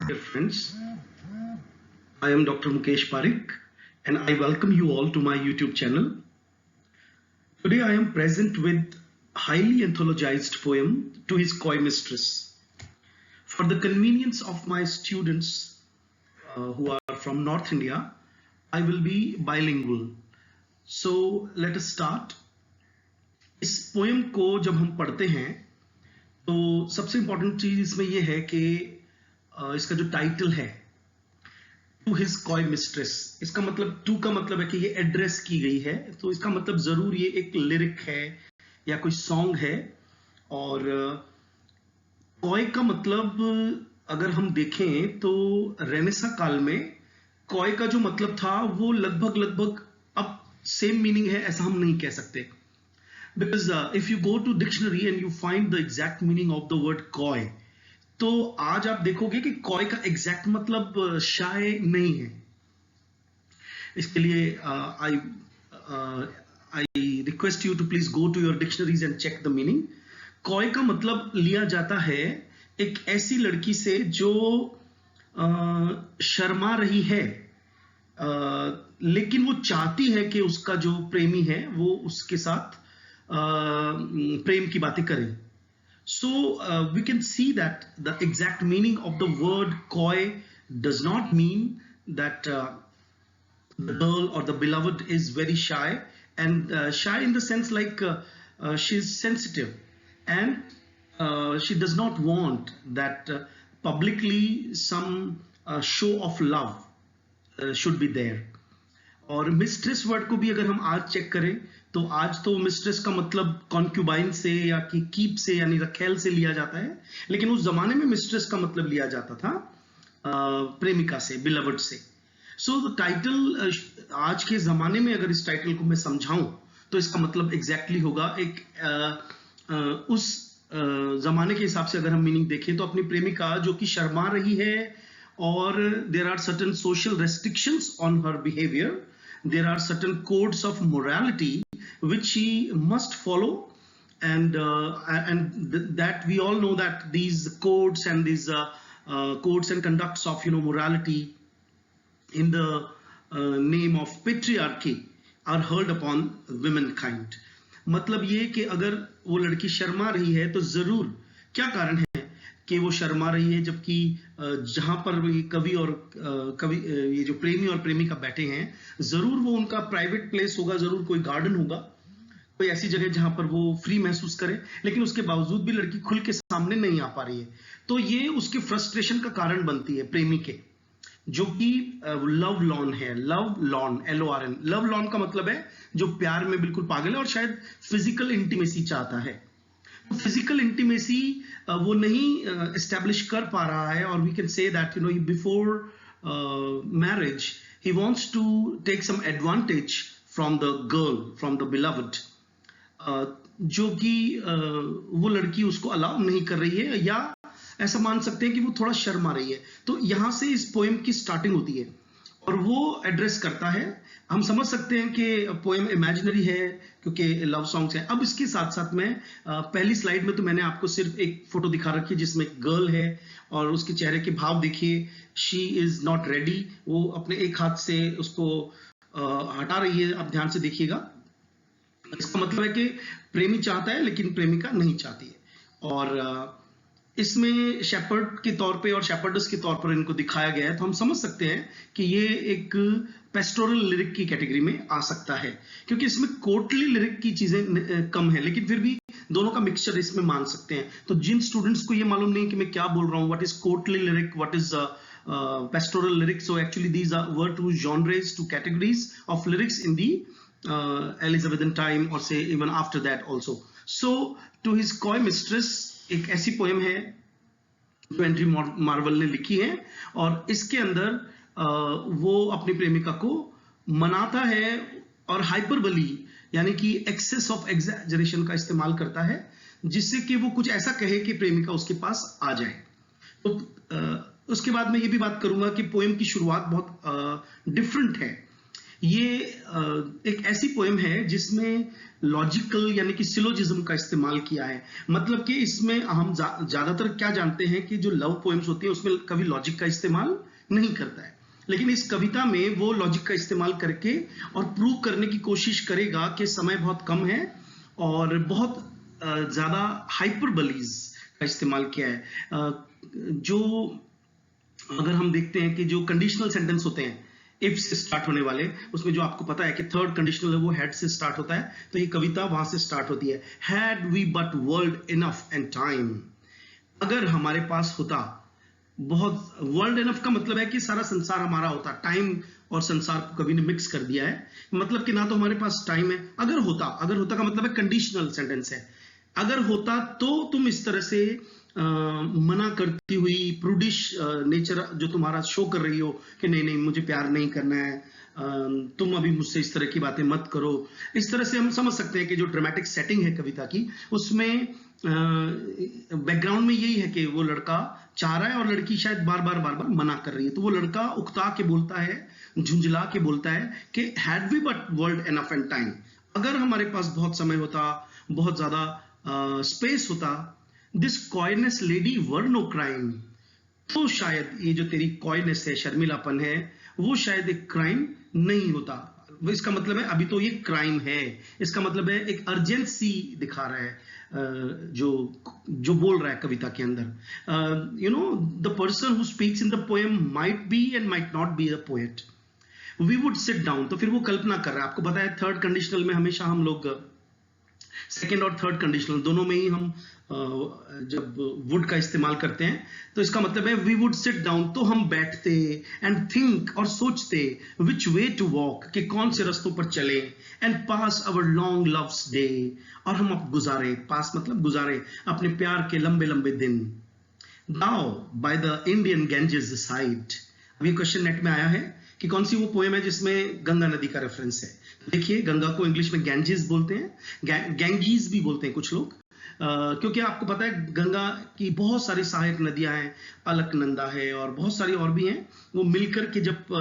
Dear friends, I am Dr. Mukesh Parik and I welcome you all to my YouTube channel. Today I am present with highly anthologized poem To His Coy Mistress. For the convenience of my students who are from North India, I will be bilingual. So let us start. इस poem को जब हम पढ़ते हैं तो सबसे important चीज इसमें यह है कि इसका जो टाइटल है टू हिज कॉय मिस्ट्रेस, इसका मतलब टू का मतलब है कि ये एड्रेस की गई है, तो इसका मतलब जरूर ये एक लिरिक है या कोई सॉन्ग है। और कॉय का मतलब अगर हम देखें तो रेनेसा काल में कॉय का जो मतलब था वो लगभग अब सेम मीनिंग है ऐसा हम नहीं कह सकते, because if you go to dictionary and you find the exact meaning of the word coy, तो आज आप देखोगे कि कॉय का एग्जैक्ट मतलब शाय नहीं है। इसके लिए I request you to please go to your dictionaries and check the meaning. Coy का मतलब लिया जाता है एक ऐसी लड़की से जो शर्मा रही है, लेकिन वो चाहती है कि उसका जो प्रेमी है वो उसके साथ प्रेम की बातें करे। So we can see that the exact meaning of the word coy does not mean that the girl or the beloved is very shy, and shy in the sense like she's sensitive and she does not want that publicly some show of love should be there. और mistress word को भी अगर हम आज check करें तो आज तो मिस्ट्रेस का मतलब कॉन्क्यूबाइन से या कि कीप से यानी रखेल से लिया जाता है, लेकिन उस जमाने में मिस्ट्रेस का मतलब लिया जाता था प्रेमिका से, बिलवड से। सो द टाइटल आज के जमाने में अगर इस टाइटल को मैं समझाऊं तो इसका मतलब एग्जैक्टली होगा एक उस जमाने के हिसाब से अगर हम मीनिंग देखें तो अपनी प्रेमिका जो कि शर्मा रही है और there are certain social restrictions on her behaviour, there are certain codes of morality which she must follow, and that we all know that these codes and these codes and conducts of morality in the name of patriarchy are hurled upon womankind. मतलब ये कि अगर वो लड़की शर्मा रही है तो जरूर क्या कारण है कि वो शर्मा रही है, जबकि जहां पर कवि और ये जो प्रेमी और प्रेमिका बैठे हैं जरूर वो उनका प्राइवेट प्लेस होगा, जरूर कोई गार्डन होगा, कोई ऐसी जगह जहां पर वो फ्री महसूस करे, लेकिन उसके बावजूद भी लड़की खुल के सामने नहीं आ पा रही है। तो ये उसके फ्रस्ट्रेशन का कारण बनती है प्रेमी के, जो कि लव लॉन है। Love lawn, LORN, love lawn का मतलब है जो प्यार में बिल्कुल पागल है और शायद फिजिकल इंटीमेसी चाहता है। फिजिकल इंटीमेसी वो नहीं एस्टैब्लिश कर पा रहा है, और we can say that before marriage he wants to take some advantage from the girl, from the beloved, जो कि वो लड़की उसको अलाउ नहीं कर रही है, या ऐसा मान सकते हैं कि वो थोड़ा शर्मा रही है। तो यहां से इस पोएम की स्टार्टिंग होती है और वो एड्रेस करता है। हम समझ सकते हैं कि पोएम इमेजिनरी है क्योंकि लव सॉन्ग्स है। अब इसके साथ साथ में पहली स्लाइड में तो मैंने आपको सिर्फ एक फोटो दिखा रखी है जिसमें गर्ल है और उसके चेहरे के भाव देखिए, शी इज नॉट रेडी, वो अपने एक हाथ से उसको हटा रही है। आप ध्यान से देखिएगा, इसका मतलब है कि प्रेमी चाहता है लेकिन प्रेमिका नहीं चाहती है। और इसमें शेपर्ड के तौर पे और शेपर्डस के तौर पर इनको दिखाया गया है, तो हम समझ सकते हैं कि ये एक पेस्टोरल लिरिक की कैटेगरी में आ सकता है, क्योंकि इसमें कोर्टली लिरिक की चीजें कम है, लेकिन फिर भी दोनों का मिक्सचर इसमें मान सकते हैं। तो जिन स्टूडेंट्स को ये मालूम नहीं कि मैं क्या बोल रहा हूँ, what is courtly lyric, what is pastoral lyric, so actually these were two genres, two categories of lyrics in the Elizabethan time, or say even after that also. So To His Coy Mistress एक ऐसी poem है जो Andriy Marvel ने लिखी है, और इसके अंदर वो अपनी प्रेमिका को मनाता है और हाइपरबली यानी कि एक्सेस ऑफ एग्जैजरेशन का इस्तेमाल करता है, जिससे कि वो कुछ ऐसा कहे कि प्रेमिका उसके पास आ जाए। तो उसके बाद मैं ये भी बात करूंगा कि पोएम की शुरुआत बहुत डिफरेंट है। ये एक ऐसी पोएम है जिसमें लॉजिकल यानी कि सिलोजिज्म का इस्तेमाल किया है। मतलब कि इसमें हम ज्यादातर क्या जानते हैं कि जो लव पोएम्स होती है उसमें कभी लॉजिक का इस्तेमाल नहीं करता है, लेकिन इस कविता में वो लॉजिक का इस्तेमाल करके और प्रूव करने की कोशिश करेगा कि समय बहुत कम है और बहुत ज्यादा हाइपरबलीज का इस्तेमाल किया है। जो अगर हम देखते हैं कि जो कंडीशनल सेंटेंस होते हैं इफ से स्टार्ट होने वाले, उसमें जो आपको पता है कि थर्ड कंडीशनल है वो हैड से स्टार्ट होता है, तो ये कविता वहां से स्टार्ट होती है। Had we but world enough and time, अगर हमारे पास होता बहुत, वर्ल्ड इनफ का मतलब है कि सारा संसार हमारा होता, टाइम और संसार को कभी ने मिक्स कर दिया है, मतलब कि ना तो हमारे पास टाइम है, अगर होता, अगर होता का मतलब है कंडीशनल सेंटेंस है, अगर होता तो तुम इस तरह से मना करती हुई प्रूडिश नेचर जो तुम्हारा शो कर रही हो कि नहीं नहीं मुझे प्यार नहीं करना है, तुम अभी मुझसे इस तरह की बातें मत करो, इस तरह से हम समझ सकते हैं कि जो ड्रामेटिक सेटिंग है कविता की उसमें बैकग्राउंड में यही है कि वो लड़का चाह रहा है और लड़की शायद बार बार मना कर रही है, तो वो लड़का उकता के बोलता है, झुंझला के बोलता है कि had we but world enough and time, अगर हमारे पास बहुत समय होता, बहुत ज्यादा स्पेस होता, this coyness lady were no crime, तो शायद ये जो तेरी कॉयनेस है, शर्मिलापन है, वो शायद एक क्राइम नहीं होता। वो इसका मतलब है अभी तो ये क्राइम है, इसका मतलब है एक अर्जेंसी दिखा रहा है जो जो बोल रहा है कविता के अंदर। You know the person who speaks in the poem might be and might not be a poet, we would sit down, तो फिर वो कल्पना कर रहा है। आपको पता है थर्ड कंडीशनल में हमेशा हम लोग सेकेंड और थर्ड कंडीशनल दोनों में ही हम जब वुड का इस्तेमाल करते हैं तो इसका मतलब है वी वुड सिट डाउन, तो हम बैठते एंड थिंक और सोचते विच वे टू वॉक, कि कौन से रास्तों पर चले, and pass our long loves day, और हम अब गुजारे, पास मतलब गुजारे अपने प्यार के लंबे लंबे दिन। Now by the Indian Ganges side, अभी क्वेश्चन नेट में आया है कि कौन सी वो पोएम है जिसमें गंगा नदी का रेफरेंस है। देखिए गंगा को इंग्लिश में गैंजेस बोलते हैं, गैंगीज भी बोलते हैं कुछ लोग, क्योंकि आपको पता है गंगा की बहुत सारी सहायक नदियां हैं, अलकनंदा है और बहुत सारी और भी हैं, वो मिलकर के जब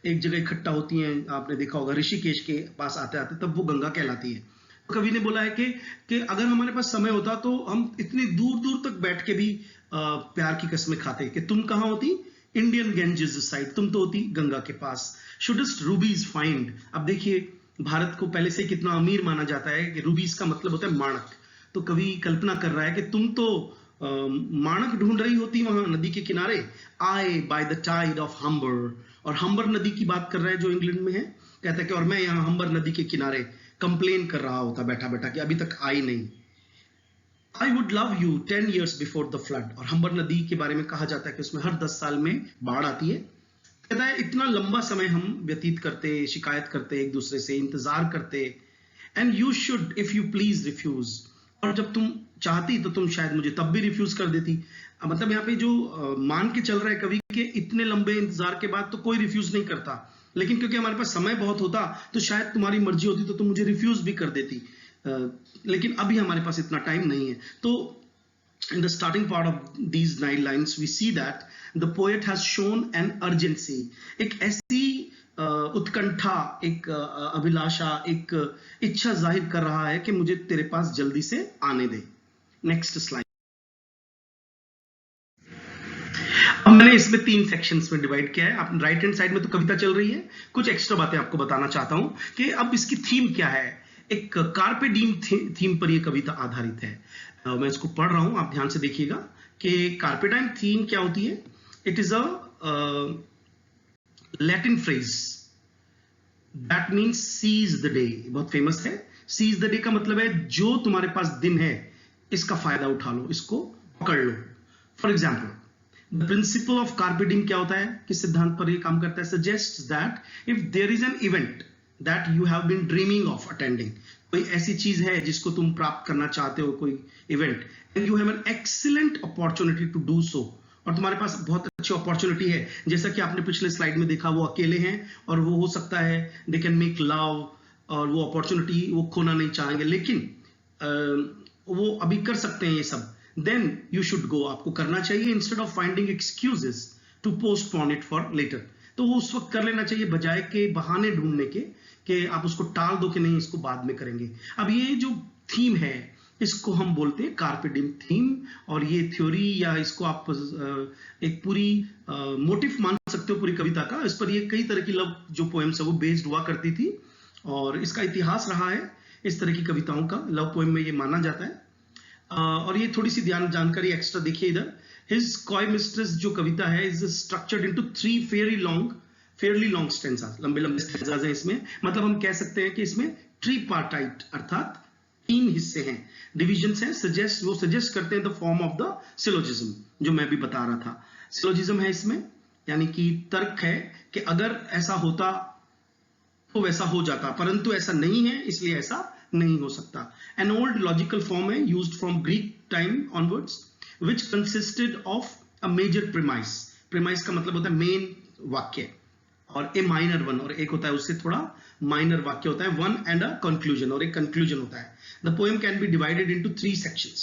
एक जगह इकट्ठा होती हैं, आपने देखा होगा ऋषिकेश के पास आते आते तब वो गंगा कहलाती है। कवि ने बोला है कि अगर हमारे पास समय होता तो हम इतनी दूर दूर तक बैठ के भी प्यार की कसमें खाते कि तुम कहाँ होती, इंडियन गेंजेस साइड, तुम तो होती गंगा के पास, शुडेस्ट रूबीज फाइंड। अब देखिए भारत को पहले से कितना अमीर माना जाता है कि रूबीज का मतलब होता है माणक, तो कवि कल्पना कर रहा है कि तुम तो माणक ढूंढ रही होती वहां नदी के किनारे, I by the tide of Humber, और हम्बर नदी की बात कर रहा है जो इंग्लैंड में है, कहता है कि और मैं यहाँ हम्बर नदी के किनारे कंप्लेन कर रहा होता बैठा बैठा कि अभी तक आई नहीं। I would love you 10 years before the flood, और हम्बर नदी के बारे में कहा जाता है कि उसमें हर 10 साल में बाढ़ आती है। कहता है इतना लंबा समय हम व्यतीत करते, शिकायत करते एक दूसरे से, इंतजार करते, and you should if you please refuse, और जब तुम चाहती तो तुम शायद मुझे तब भी रिफ्यूज कर देती। मतलब यहाँ पे जो मान के चल रहा है कवि के इतने लंबे इंतजार के बाद तो कोई रिफ्यूज नहीं करता, लेकिन क्योंकि हमारे पास समय बहुत होता तो शायद तुम्हारी मर्जी होती तो तुम मुझे रिफ्यूज भी कर देती, लेकिन अभी हमारे पास इतना टाइम नहीं है। तो in the starting part of these 9 lines we see that the poet has shown an urgency, एक ऐसी उत्कंठा, एक अभिलाषा, एक इच्छा जाहिर कर रहा है कि मुझे तेरे पास जल्दी से आने दे। Next slide. अब मैंने इसमें 3 सेक्शंस में डिवाइड किया है। आप राइट हैंड साइड में तो कविता चल रही है, कुछ एक्स्ट्रा बातें आपको बताना चाहता हूं कि अब इसकी थीम क्या है। एक कार्पे डीम थीम पर यह कविता आधारित है। मैं इसको पढ़ रहा हूं, आप ध्यान से देखिएगा कि कार्पे डीम थीम क्या होती है। It is a Latin phrase that means seize the day, बहुत फेमस है। सीज द डे का मतलब है जो तुम्हारे पास दिन है इसका फायदा उठा लो, इसको पकड़ लो। For example the principle of carpe diem क्या होता है, किस सिद्धांत पर यह काम करता है, suggest that if there is an event that you have been dreaming of attending, कोई ऐसी चीज है जिसको तुम प्राप्त करना चाहते हो, कोई event, and you have an excellent opportunity to do so, और तुम्हारे पास बहुत अच्छी अपॉर्चुनिटी है, जैसा कि आपने पिछले स्लाइड में देखा, वो अकेले हैं और वो हो सकता है they can make love, और वो अपॉर्चुनिटी वो खोना नहीं चाहेंगे, लेकिन वो अभी कर सकते हैं ये सब, then you should go, आपको करना चाहिए, instead of finding excuses to postpone it for later, तो वो उस वक्त कर लेना चाहिए, बजाय के बहाने ढूंढने के कि आप उसको टाल दो कि नहीं इसको बाद में करेंगे। अब ये जो थीम है इसको हम बोलते हैं कार्पे डिम थीम, और ये थ्योरी या इसको आप एक पूरी मोटिव मान सकते हो पूरी कविता का। इस पर ये कई तरह की लव जो पोएम्स है वो बेस्ड हुआ करती थी, और इसका इतिहास रहा है इस तरह की कविताओं का, लव पोएम में ये माना जाता है। और ये थोड़ी सी जानकारी एक्स्ट्रा देखिए इधर। हिज कॉय मिस्ट्रेस जो कविता है is structured into 3 fairly long stanzas, लंबे लंबे स्टेंजास हैं इसमें। मतलब हम कह सकते हैं कि इसमें ट्रीपार्टाइट अर्थात 3 हिस्से हैं, डिविजन्स हैं, वो सजेस्ट करते हैं the form of the syllogism, जो मैं भी बता रहा था। सिलोजिज्म है इसमें, यानी कि तर्क है कि अगर ऐसा होता तो वैसा हो जाता, परंतु ऐसा नहीं है इसलिए ऐसा नहीं हो सकता। एन ओल्ड लॉजिकल फॉर्म है used from Greek time onwards, which consisted of a major premise. Premise का मतलब होता है मेन वाक्य, और ए माइनर वन, और एक होता है उससे थोड़ा माइनर वाक्य होता है, वन एंड अ कंक्लूजन, और एक कंक्लूजन होता है। The poem can be divided into 3 sections.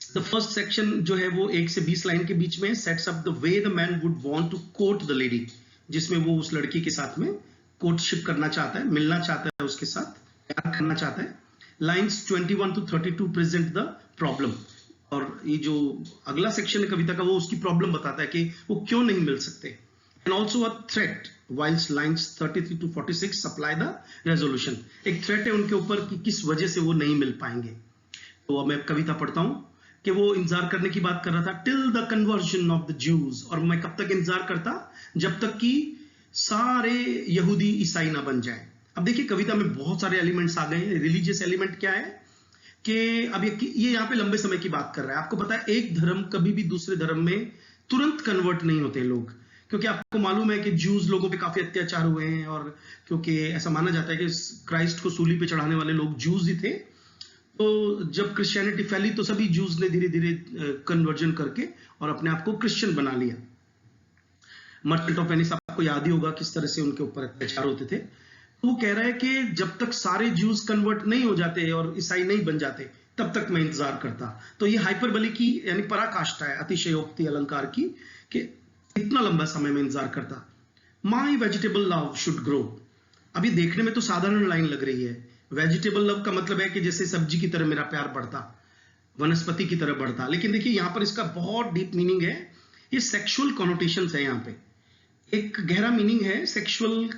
The first section जो है वो 1 से 20 लाइन के बीच में sets up the way the man would want to court the lady, जिसमें वो उस लड़की के साथ में कोर्टशिप करना चाहता है, मिलना चाहता है, उसके साथ प्यार करना चाहता है। Lines 21 to 32 present the problem, और ये जो अगला सेक्शन है कविता का वो उसकी प्रॉब्लम बताता है कि वो क्यों नहीं मिल सकते। And also a threat, whilst lines 33 to 46 supply the resolution। एक थ्रेट है उनके ऊपर कि किस वजह से वो नहीं मिल पाएंगे। तो अब मैं कविता पढ़ता हूं कि वो इंतजार करने की बात कर रहा था, till the conversion of the Jews, और मैं कब तक इंतजार करता, जब तक कि सारे यहूदी ईसाई ना बन जाए। अब देखिए कविता में बहुत सारे एलिमेंट्स आ गए हैं। रिलीजियस एलिमेंट क्या है कि अब ये यहाँ पे लंबे समय की बात कर रहा है। आपको पता है एक धर्म कभी भी दूसरे धर्म में तुरंत कन्वर्ट नहीं होते लोग, क्योंकि आपको मालूम है कि ज्यूज लोगों पे काफी अत्याचार हुए हैं, और क्योंकि ऐसा माना जाता है कि क्राइस्ट को सूली पे चढ़ाने वाले लोग ज्यूज ही थे। तो जब क्रिश्चियनिटी फैली तो सभी ज्यूज ने धीरे धीरे कन्वर्जन करके और अपने आप को क्रिश्चियन बना लिया। मर्चेंट ऑफ वेनिस आपको याद ही होगा किस तरह से उनके ऊपर अत्याचार होते थे। तो वो कह रहा है कि जब तक सारे ज्यूज कन्वर्ट नहीं हो जाते और ईसाई नहीं बन जाते तब तक मैं इंतजार करता। तो ये हाइपरबली की यानी पराकाष्ठा है, अतिशयोक्ति अलंकार की, कि इतना लंबा समय में इंतजार करता। माई वेजिटेबल लव शुड ग्रो। अभी देखने में तो साधारण लाइन लग रही है। वेजिटेबल लव का मतलब है कि जैसे सब्जी की तरह मेरा प्यार बढ़ता, वनस्पति की तरह बढ़ता, लेकिन देखिए यहां पर इसका बहुत डीप मीनिंग है। ये सेक्सुअल कॉनोटेशंस है, यहाँ पे एक गहरा मीनिंग है। सेक्सुअल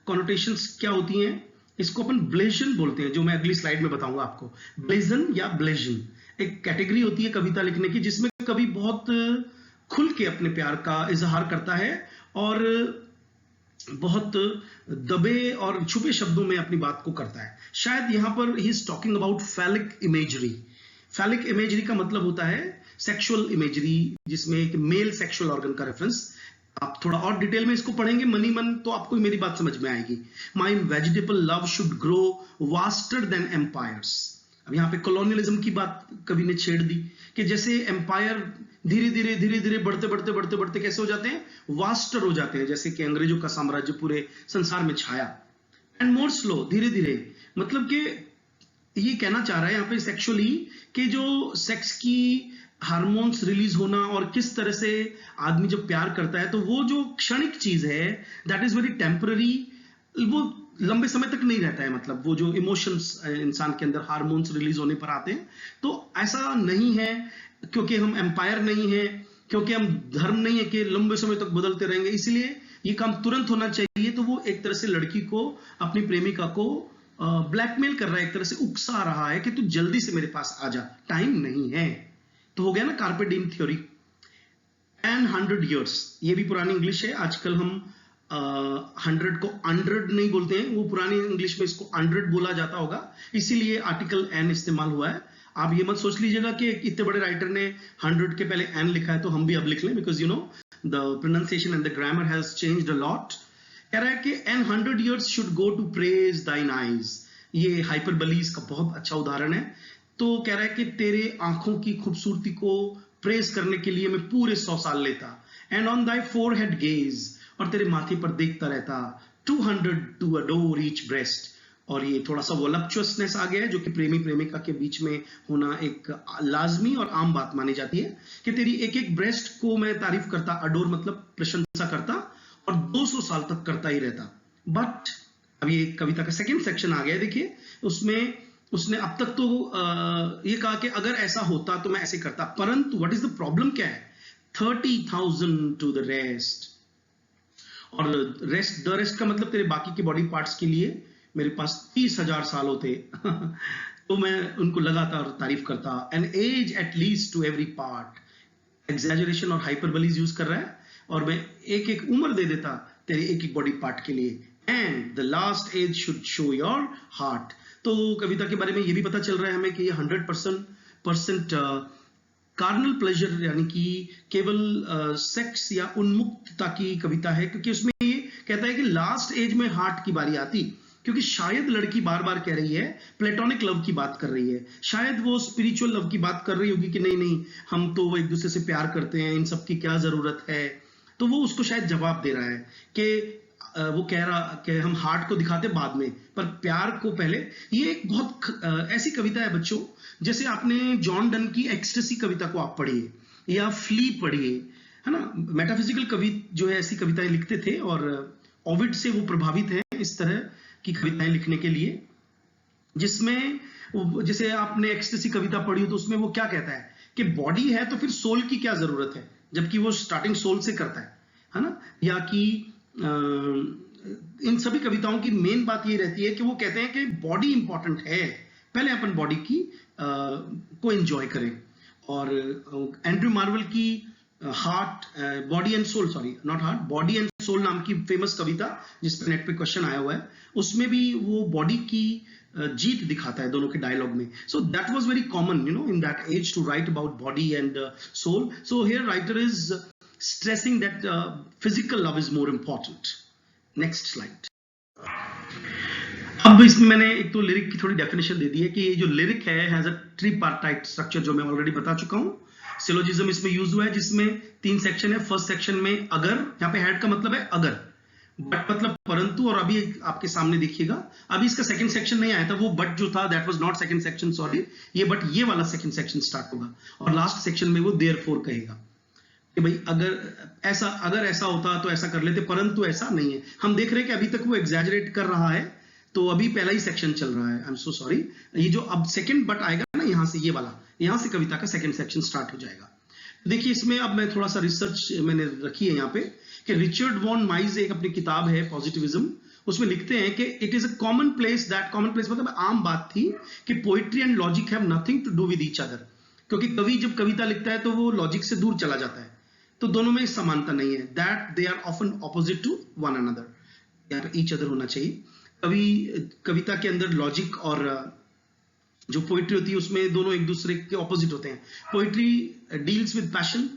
कॉनोटेशंस क्या होती हैं, इसको अपन ब्लेजन बोलते हैं, जो मैं अगली स्लाइड में बताऊंगा आपको। ब्लेजन या ब्लेजन एक कैटेगरी होती है कविता लिखने की, जिसमें कवि बहुत खुल के अपने प्यार का इजहार करता है और बहुत दबे और छुपे शब्दों में अपनी बात को करता है। शायद यहां पर he is talking about phallic imagery. Phallic imagery का मतलब होता है सेक्सुअल इमेजरी, जिसमें एक मेल सेक्सुअल ऑर्गन का रेफरेंस। आप थोड़ा और डिटेल में इसको पढ़ेंगे मनी मन तो आपको मेरी बात समझ में आएगी। My vegetable love should grow vaster than empires. अब यहाँ पे कॉलोनियलिज्म की बात कवि ने छेड़ दी कि जैसे एम्पायर धीरे धीरे बढ़ते कैसे हो जाते हैं, वास्टर हो जाते हैं, जैसे कि अंग्रेजों का साम्राज्य पूरे संसार में छाया। एंड मोर स्लो, धीरे धीरे, मतलब कि ये कहना चाह रहा है यहाँ पे सेक्सुअली कि जो सेक्स की हार्मोन्स रिलीज होना और किस तरह से आदमी जब प्यार करता है तो वो जो क्षणिक चीज है दैट इज वेरी टेम्पररी, वो लंबे समय तक नहीं रहता है। मतलब वो जो इमोशंस इंसान के अंदर हार्मोन्स रिलीज होने पर आते हैं, तो ऐसा नहीं है क्योंकि हम एम्पायर नहीं है, क्योंकि हम धर्म नहीं है कि लंबे समय तक बदलते रहेंगे, इसलिए ये काम तुरंत होना चाहिए। तो वो एक तरह से लड़की को, अपनी प्रेमिका को ब्लैकमेल कर रहा है, एक तरह से उकसा रहा है कि तू जल्दी से मेरे पास आ जा, टाइम नहीं है। तो हो गया ना carpe dim theory. And 100 years, ये भी पुरानी इंग्लिश है। आजकल हम 100 को 100 नहीं बोलते हैं, वो पुरानी इंग्लिश में इसको 100 बोला जाता होगा, इसीलिए आर्टिकल एन इस्तेमाल हुआ है। आप ये मत सोच लीजिएगा कि इतने बड़े राइटर ने 100 के पहले एन लिखा है तो हम भी अब लिख लें, because you know the pronunciation and the grammar has changed a lot. कह रहा है कि an 100 years should go to praise thine eyes. ये हाइपरबलीज का बहुत अच्छा उदाहरण है। तो कह रहा है कि तेरे आंखों की खूबसूरती को प्रेज करने के लिए मैं पूरे 100 साल लेता। And on Dai forehead gauge, और तेरे माथे पर देखता रहता। 200 टू अडोर ईच ब्रेस्ट, और ये थोड़ा सा वोलप्चुअसनेस आ गया है, जो कि प्रेमी प्रेमिका के बीच में होना एक लाजमी और आम बात मानी जाती है कि तेरी एक एक ब्रेस्ट को मैं तारीफ करता, अडोर मतलब प्रशंसा करता, और 200 साल तक करता ही रहता। बट अब ये कविता का सेकंड सेक्शन आ गया है, देखिए उसमें उसने अब तक तो ये कहा कि अगर ऐसा होता तो मैं ऐसे करता, परंतु व्हाट इज द प्रॉब्लम क्या है, 30,000 टू द रेस्ट। और रेस्ट, द रेस्ट का मतलब तेरे बाकी के बॉडी पार्ट्स के लिए मेरे पास 30,000 साल होते तो मैं उनको लगातार तारीफ करता। An age at least to every part, exaggeration और हाइपरबलीज यूज कर रहा है, और मैं एक एक उम्र दे देता तेरे एक एक बॉडी पार्ट के लिए। And the last age should show your heart. तो कविता के बारे में ये भी पता चल रहा है हमें कि ये 100% कार्नल प्लेजर यानी कि केवल सेक्स या उन्मुक्तता की कविता है, क्योंकि उसमें ये कहता है कि लास्ट एज में हार्ट की बारी आती, क्योंकि शायद लड़की बार बार कह रही है, प्लेटोनिक लव की बात कर रही है, शायद वो स्पिरिचुअल लव की बात कर रही होगी कि नहीं नहीं हम तो एक दूसरे से प्यार करते हैं, इन सब की क्या जरूरत है। तो वो उसको शायद जवाब दे रहा है कि वो कह रहा कि हम हार्ट को दिखाते बाद में, पर प्यार को पहले। ये एक बहुत ऐसी कविता है बच्चों, जैसे आपने जॉन डन की एक्सटेसी कविता को आप पढ़िए या फ्ली पढ़िए, है ना। मेटाफिजिकल कवि जो है ऐसी कविताएं लिखते थे, और ओविड से वो प्रभावित है इस तरह की कविताएं लिखने के लिए, जिसमें जैसे आपने एक्सटेसी कविता पढ़ी हो तो उसमें वो क्या कहता है कि बॉडी है तो फिर सोल की क्या जरूरत है, जबकि वो स्टार्टिंग सोल से करता है ना। या कि इन सभी कविताओं की मेन बात ये रहती है कि वो कहते हैं कि बॉडी इंपॉर्टेंट है, पहले अपन बॉडी की को एंजॉय करें। और एंड्रयू मार्वल की heart body and soul, sorry not heart, body and soul नाम की फेमस कविता जिसपे नेट पे क्वेश्चन आया हुआ है, उसमें भी वो बॉडी की जीत दिखाता है दोनों के डायलॉग में। So that was very common in that age to write about body and soul. So here writer is stressing that physical love is more important. Next slide. अब इसमें मैंने एक तो लिरिक की थोड़ी डेफिनेशन दे दी है कि ये जो लिरिक है हैज अ ट्रिपार्टाइट स्ट्रक्चर, जो मैं ऑलरेडी बता चुका हूं। सिलोजिज्म इसमें यूज हुआ है, जिसमें 3 सेक्शन है। फर्स्ट सेक्शन में अगर, यहाँ पे हैड का मतलब है अगर, बट मतलब परंतु, और अभी आपके सामने देखिएगा अभी इसका सेकंड सेक्शन नहीं आया था, वो बट जो था that was not second section, sorry, ये बट ये वाला सेकंड सेक्शन स्टार्ट होगा, और लास्ट सेक्शन में वो देयरफॉर कहेगा कि भाई अगर ऐसा होता तो ऐसा कर लेते, परंतु ऐसा नहीं है। हम देख रहे हैं कि अभी तक वो एग्जैजरेट कर रहा है, तो अभी पहला ही सेक्शन चल रहा है। आई एम सो सॉरी, ये जो अब सेकंड बट आएगा ना यहां से, ये वाला, यहां से कविता का सेकंड सेक्शन स्टार्ट हो जाएगा। देखिए इसमें अब मैं थोड़ा सा रिसर्च मैंने रखी है यहाँ पे कि रिचर्ड वॉन माइज एक अपनी किताब है पॉजिटिविज्म, उसमें लिखते हैं कि it is a common place, that common place मतलब आम बात थी कि poetry and logic have nothing to do with each other, क्योंकि कवि जब कविता लिखता है तो वो लॉजिक से दूर चला जाता है, तो दोनों में समानता नहीं है। That they are often opposite to one another, यहाँ पे ईच अदर होना चाहिए। कविता के अंदर लॉजिक और जो पोइट्री होती है उसमें दोनों एक दूसरे के ऑपोजिट होते हैं। पोइट्री डील्स विद पैशन,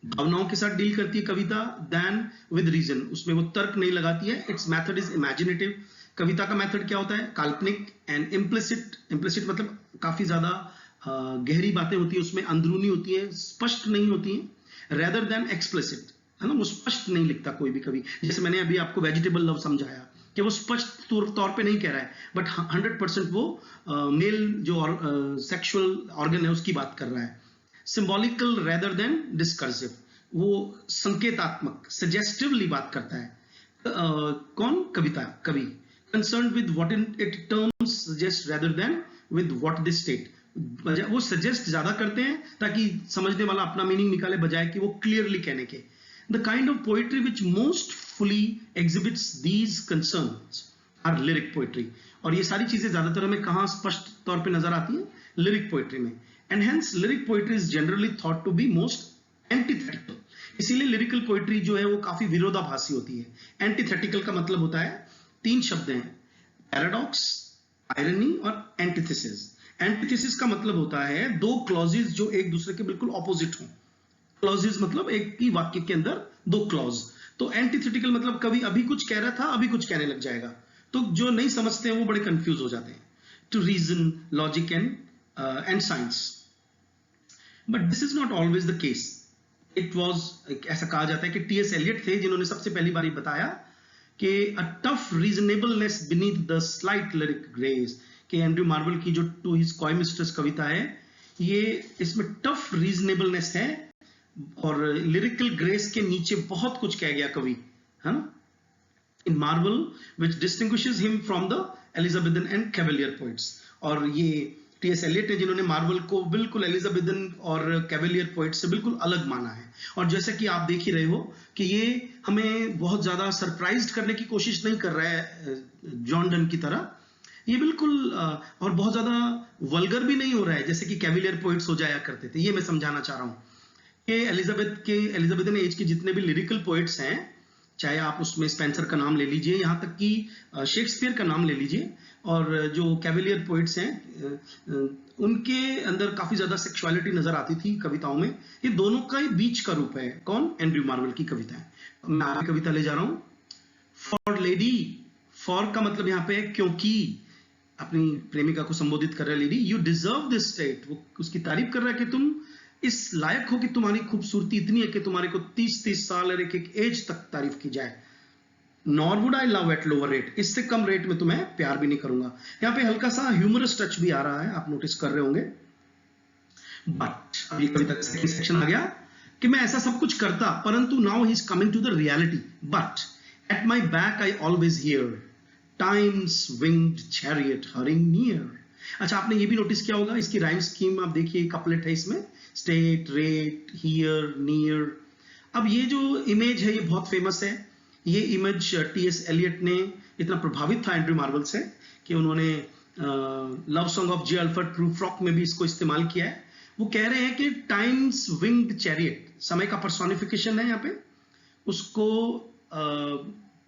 भावनाओं के साथ डील करती है कविता, देन विद रीजन, उसमें वो तर्क नहीं लगाती है। इट्स मेथड इज इमेजिनेटिव, कविता का मेथड क्या होता है, काल्पनिक एंड इम्प्लिसिट। इम्प्लिसिट मतलब काफी ज्यादा गहरी बातें होती है उसमें, अंदरूनी होती है, स्पष्ट नहीं होती है, रेदर देन एक्सप्लिसिट, है ना, वो स्पष्ट नहीं लिखता कोई भी कवि। जैसे मैंने अभी आपको वेजिटेबल लव समझाया कि वो स्पष्ट तौर पे नहीं कह रहा है, बट 100% वो मेल जो सेक्सुअल ऑर्गन है उसकी बात कर रहा है। सिंबॉलिकल रेदर देन डिस्कर्सिव, वो संकेतात्मक, सजेस्टिवली बात करता है। कौन, कवि concern with what in it terms suggest rather than with what this state, वो सजेस्ट ज्यादा करते हैं ताकि समझने वाला अपना मीनिंग निकाले, बजाय कि वो क्लियरली कहने के। The kind of poetry which most fully exhibits these concerns are lyric poetry, और ये सारी चीजें ज्यादातर हमें कहां स्पष्ट तौर पे नजर आती है, लिरिक पोइट्री में। And hence lyric poetry is generally thought to be most antithetical, इसीलिए लिरिकल पोइट्री जो है वो काफी विरोधाभासी होती है। एंटीथेटिकल का मतलब होता है 3 शब्द हैं, पैराडॉक्स, आयरनी और एंटीथेसिस। एंटीथेसिस का मतलब होता है 2 क्लॉजेस जो एक दूसरे के बिल्कुल ऑपोजिट हों। क्लॉजेस मतलब एक ही वाक्य के अंदर 2 क्लॉज। तो एंटीथेटिकल मतलब कभी अभी कुछ कह रहा था, अभी कुछ कहने लग जाएगा, तो जो नहीं समझते हैं वो बड़े कंफ्यूज हो जाते हैं। To reason, logic and science, but this is not always the case. It was, ऐसा कहा जाता है कि टी.एस. एलियट थे जिन्होंने सबसे पहली बार बताया कि a tough reasonableness beneath the slight lyric grace, कि एंड्रयू मार्वल की जो टू हिज कॉय मिस्ट्रेस कविता है, ये इसमें टफ रीजनेबलनेस है और लिरिकल ग्रेस के नीचे बहुत कुछ कह गया कवि, है ना, in Marvell which distinguishes him from the Elizabethan and Cavalier poets. और ये टी.एस. एलियट है जिन्होंने मार्वल को बिल्कुल एलिजाबेथन और कैवेलियर पोइट से बिल्कुल अलग माना है। और जैसा कि आप देख ही रहे हो कि ये हमें बहुत ज्यादा सरप्राइज करने की कोशिश नहीं कर रहा है जॉन डन की तरह, ये बिल्कुल और बहुत ज्यादा वल्गर भी नहीं हो रहा है जैसे कि कैवेलियर पोइट्स हो जाया करते थे। ये मैं समझाना चाह रहा हूं कि एलिजाबेथन एज के जितने भी लिरिकल पोइट्स हैं, चाहे आप उसमें स्पेंसर का नाम ले लीजिए, यहां तक कि शेक्सपियर का नाम ले लीजिए, और जो कैवेलियर पोइट्स हैं उनके अंदर काफी ज्यादा सेक्सुअलिटी नजर आती थी कविताओं में। ये दोनों का ही बीच का रूप है। कौन? एंड्रयू मार्वल की कविताएं। मैं आगे कविता ले जा रहा हूं। फॉर लेडी, फॉर का मतलब यहां पे है क्योंकि, अपनी प्रेमिका को संबोधित कर रहा है lady. You deserve this state, वो उसकी तारीफ कर रहा है कि तुम इस लायक हो कि तुम्हारी खूबसूरती इतनी है कि तुम्हारे को 30-30 साल और एक एज तक तारीफ की जाए। Nor would I love at lower rate, इससे कम रेट में तुम्हें प्यार भी नहीं करूंगा। यहां पे हल्का सा ह्यूमरस टच भी आ रहा है, आप नोटिस कर रहे होंगे। बट अभी कविता का सेकंड सेक्शन आ गया कि मैं ऐसा सब कुछ करता, परंतु now he is coming to the reality. But at my back I always hear time's winged chariot hurrying near. अच्छा, आपने ये भी नोटिस किया होगा, इसकी राइम स्कीम आप देखिए, कपलेट है इसमें, स्टेट, रेट, हियर, नियर। अब ये जो इमेज है ये बहुत फेमस है। ये इमेज टी.एस. एलियट ने, इतना प्रभावित था एंड्रयू मार्वल से कि उन्होंने love song of J Alfred Prufrock में भी इसको इस्तेमाल किया है। वो कह रहे हैं कि टाइम्स विंग्ड चैरियट, समय का पर्सोनिफिकेशन है यहाँ पे, उसको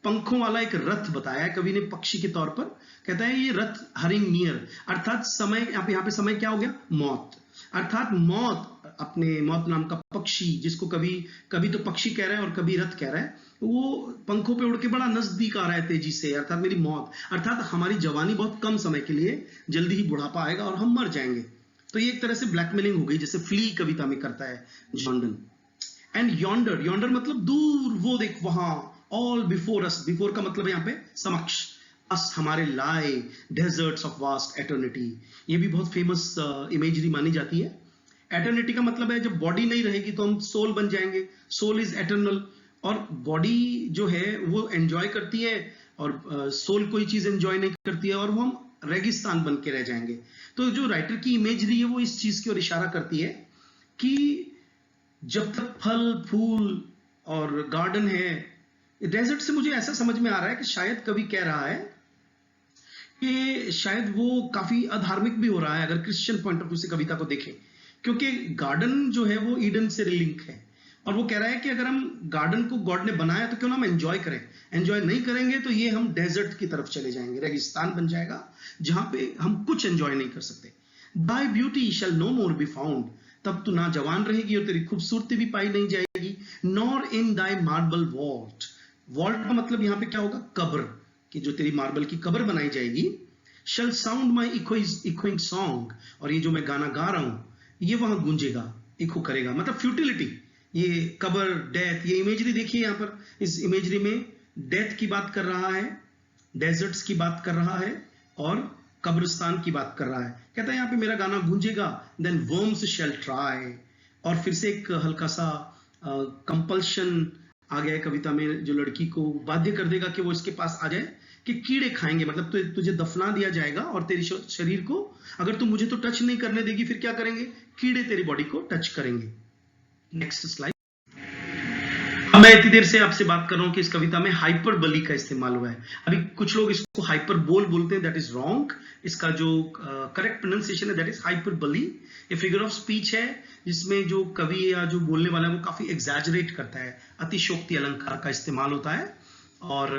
पंखों वाला एक रथ बताया है कवि ने पक्षी के तौर पर। कहता है ये रथ हरिंग नियर, अर्थात समय, यहाँ पे समय क्या हो गया? मौत। अर्थात मौत, अपने मौत नाम का पक्षी, जिसको कभी तो पक्षी कह रहा है और कभी रथ कह रहा है, वो पंखों पे उड़ के बड़ा नजदीक आ रहा है तेजी से, अर्थात मेरी मौत, अर्थात हमारी जवानी बहुत कम समय के लिए, जल्दी ही बुढ़ापा आएगा और हम मर जाएंगे। तो ये एक तरह से ब्लैकमेलिंग हो गई, जैसे फ्ली कविता में करता है John Donne. And yonder, yonder मतलब दूर, वो देख वहां। ऑल बिफोर अस, बिफोर का मतलब है यहाँ पे समक्ष, अस हमारे लाए, डेजर्ट्स ऑफ वास्ट एटर्निटी। ये भी बहुत फेमस इमेजरी मानी जाती है। एटर्निटी का मतलब है जब बॉडी नहीं रहेगी तो हम सोल बन जाएंगे, सोल इज एटर्नल। और बॉडी जो है वो एंजॉय करती है और सोल कोई चीज एंजॉय नहीं करती है, और वो हम रेगिस्तान बन के रह जाएंगे। तो जो राइटर की इमेजरी है वो इस चीज की ओर इशारा करती है कि जब तक फल फूल और गार्डन है, डेजर्ट से मुझे ऐसा समझ में आ रहा है कि शायद कवि कह रहा है कि शायद वो काफी अधार्मिक भी हो रहा है अगर क्रिश्चियन पॉइंट ऑफ व्यू से कविता को देखें, क्योंकि गार्डन जो है वो ईडन से लिंक है। और वो कह रहा है कि अगर हम गार्डन को गॉड ने बनाया तो क्यों ना हम एंजॉय करें, एंजॉय नहीं करेंगे तो ये हम डेजर्ट की तरफ चले जाएंगे, रेगिस्तान बन जाएगा जहां पे हम कुछ एंजॉय नहीं कर सकते। By beauty shall no more be found, तब तू ना जवान रहेगी और तेरी खूबसूरती भी पाई नहीं जाएगी। Nor in thy marble vault, vault का मतलब यहां पे क्या होगा? कब्र, कि जो तेरी मार्बल की कब्र बनाई जाएगी। शैल साउंड माई इकोइंग सॉन्ग, और ये जो मैं गाना गा रहा हूं ये वहां गूंजेगा, इको करेगा, मतलब फ्यूटिलिटी। ये कब्र, डेथ, ये इमेजरी देखिए यहां पर, इस इमेजरी में डेथ की बात कर रहा है, डेजर्ट्स की बात कर रहा है और कब्रिस्तान की बात कर रहा है। कहता है यहां पे मेरा गाना गूंजेगा, देन वर्म्स शैल ट्राई, और फिर से एक हल्का सा कंपल्शन आ गया है कविता में, जो लड़की को बाध्य कर देगा कि वो इसके पास आ जाए, कि कीड़े खाएंगे, मतलब तुझे दफना दिया जाएगा और तेरे शरीर को अगर तू मुझे तो टच नहीं करने देगी, फिर क्या करेंगे? कीड़े तेरी बॉडी को टच करेंगे। Next slide. मैं इतनी देर से आपसे बात कर रहा हूं कि इस कविता में हाइपरबली का इस्तेमाल हुआ है। अभी कुछ लोग इसको हाइपरबोल बोलते हैं, दैट इज रॉन्ग। इसका जो करेक्ट प्रोनाउंसिएशन है दैट इज हाइपरबली। ये फिगर ऑफ स्पीच है जिसमें जो कवि या जो बोलने वाला है वो काफी एग्जैजरेट करता है, अतिशोक्ति अलंकार का इस्तेमाल होता है, और